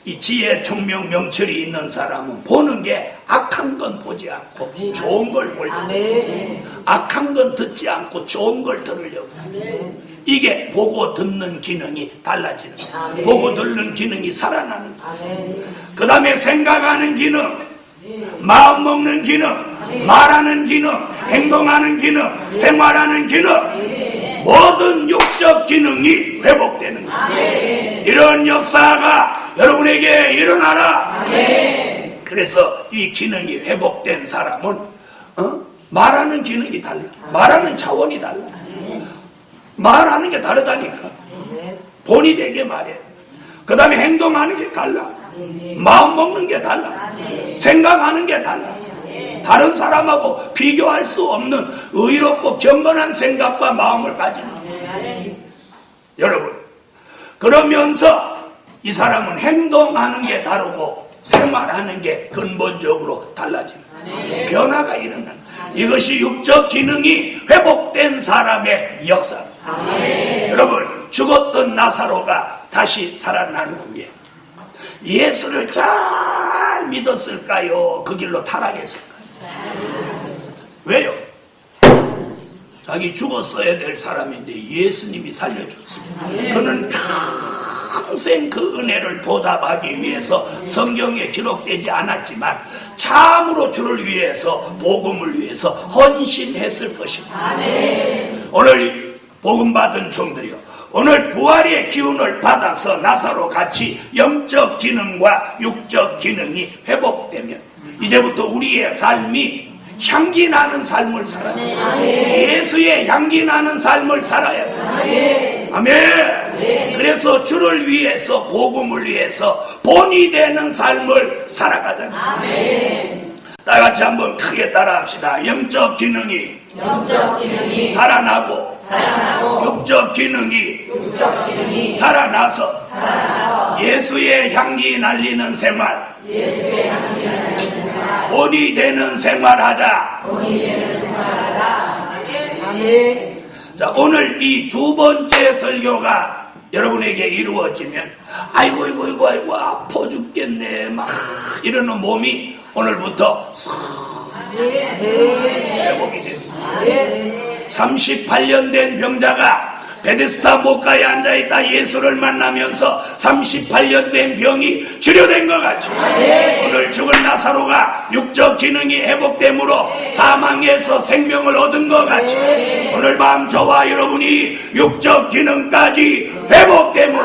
Speaker 1: 이 지혜, 총명, 명철이 있는 사람은 보는 게 악한 건 보지 않고 좋은 걸 보려고, 악한 건 듣지 않고 좋은 걸 들으려고. 이게 보고 듣는 기능이 달라지는 거예요. 보고 듣는 기능이 살아나는 거예요. 그 다음에 생각하는 기능, 마음 먹는 기능, 말하는 기능, 행동하는 기능, 생활하는 기능, 모든 육적 기능이 회복되는 거예요. 이런 역사가 여러분에게 일어나라. 그래서 이 기능이 회복된 사람은 말하는 기능이 달라. 말하는 차원이 달라. 말하는 게 다르다니까. 본이 되게 말해. 그 다음에 행동하는 게 달라. 마음 먹는 게 달라. 생각하는 게 달라. 다른 사람하고 비교할 수 없는 의롭고 경건한 생각과 마음을 가지는 거예요. 여러분, 그러면서 이 사람은 행동하는 게 다르고 생활하는 게 근본적으로 달라집니다. 변화가 일어난다. 이것이 육적 기능이 회복된 사람의 역사입니다. 여러분, 죽었던 나사로가 다시 살아난 후에 예수를 잘 믿었을까요? 그 길로 타락했을까요? 왜요? 자기 죽었어야 될 사람인데 예수님이 살려줬어요. 그는 평생 그 은혜를 보답하기 위해서 성경에 기록되지 않았지만 참으로 주를 위해서, 복음을 위해서 헌신했을 것입니다. 오늘 복음 받은 종들이요, 오늘 부활의 기운을 받아서 나사로 같이 영적 기능과 육적 기능이 회복되면 이제부터 우리의 삶이 향기 나는 삶을 살아야 돼. 예수의 향기 나는 삶을 살아야 돼. 아멘. 그래서 주를 위해서, 복음을 위해서 본이 되는 삶을 살아가잖아. 다 같이 한번 크게 따라합시다. 영적 기능이 살아나고 육적 기능이 살아나서 예수의 향기 날리는 생활, 본이 되는 생활하자. 자, 오늘 이 두 번째 설교가 여러분에게 이루어지면 아이고 아파 죽겠네 막 이러는 몸이 오늘부터 회복이 됩니다. 38년 된 병자가 베데스다 목가에 앉아있다 예수를 만나면서 38년 된 병이 치료된 것 같이 오늘 죽은 나사로가 육적 기능이 회복됨으로 사망에서 생명을 얻은 것 같이 오늘 밤 저와 여러분이 육적 기능까지 회복됨으로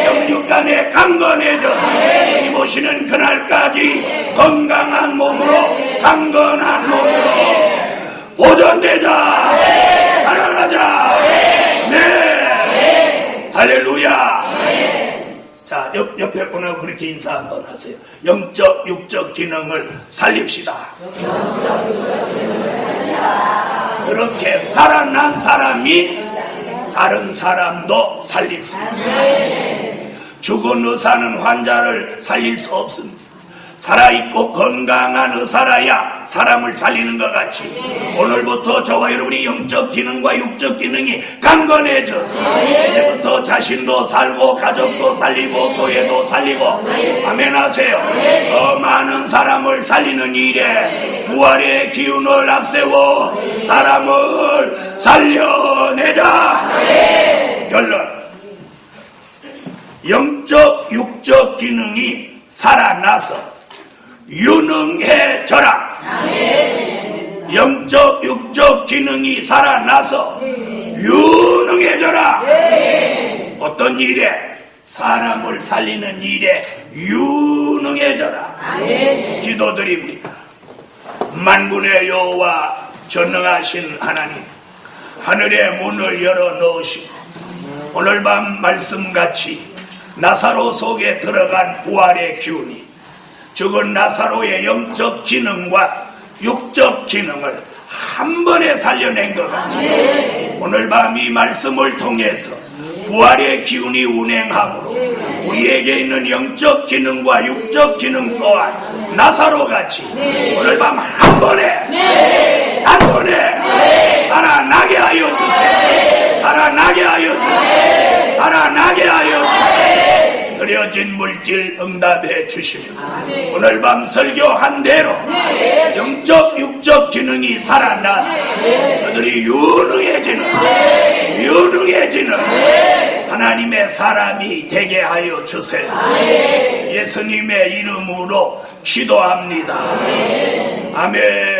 Speaker 1: 영육간에 강건해져서 주님 오시는 그날까지 건강한 몸으로 강건한 몸으로 보존되자. 살아가자. 네. 할렐루야. 자, 옆에 분하고 그렇게 인사 한번 하세요. 영적, 육적 기능을 살립시다. 그렇게 살아난 사람이 다른 사람도 살릴 수 있습니다. 죽은 의사는 환자를 살릴 수 없습니다. 살아있고 건강한 의사라야 사람을 살리는 것 같이 오늘부터 저와 여러분이 영적 기능과 육적 기능이 강건해져서 이제부터 자신도 살고 가족도 살리고 교회도 살리고 아멘 하세요. 더 많은 사람을 살리는 일에 부활의 기운을 앞세워 사람을 살려내자. 결론, 영적 육적 기능이 살아나서 유능해져라. 영적 육적 기능이 살아나서 유능해져라. 어떤 일에? 사람을 살리는 일에 유능해져라. 기도드립니다. 만군의 여호와 전능하신 하나님, 하늘의 문을 열어 놓으시고 오늘 밤 말씀같이 나사로 속에 들어간 부활의 기운이 죽은 나사로의 영적 기능과 육적 기능을 한 번에 살려낸 것 같이 오늘 밤 이 말씀을 통해서 부활의 기운이 운행함으로 우리에게 있는 영적 기능과 육적 기능 또한 나사로 같이 오늘 밤 한 번에 단번에 살아나게 하여 주세요. 살아나게 하여 주세요. 살아나게 하여 주세요. 드려진 물질 응답해 주시면 오늘 밤 설교한 대로 영적 육적 기능이 살아나서 저들이 유능해지는 하나님의 사람이 되게 하여 주세요. 예수님의 이름으로 기도합니다. 아멘.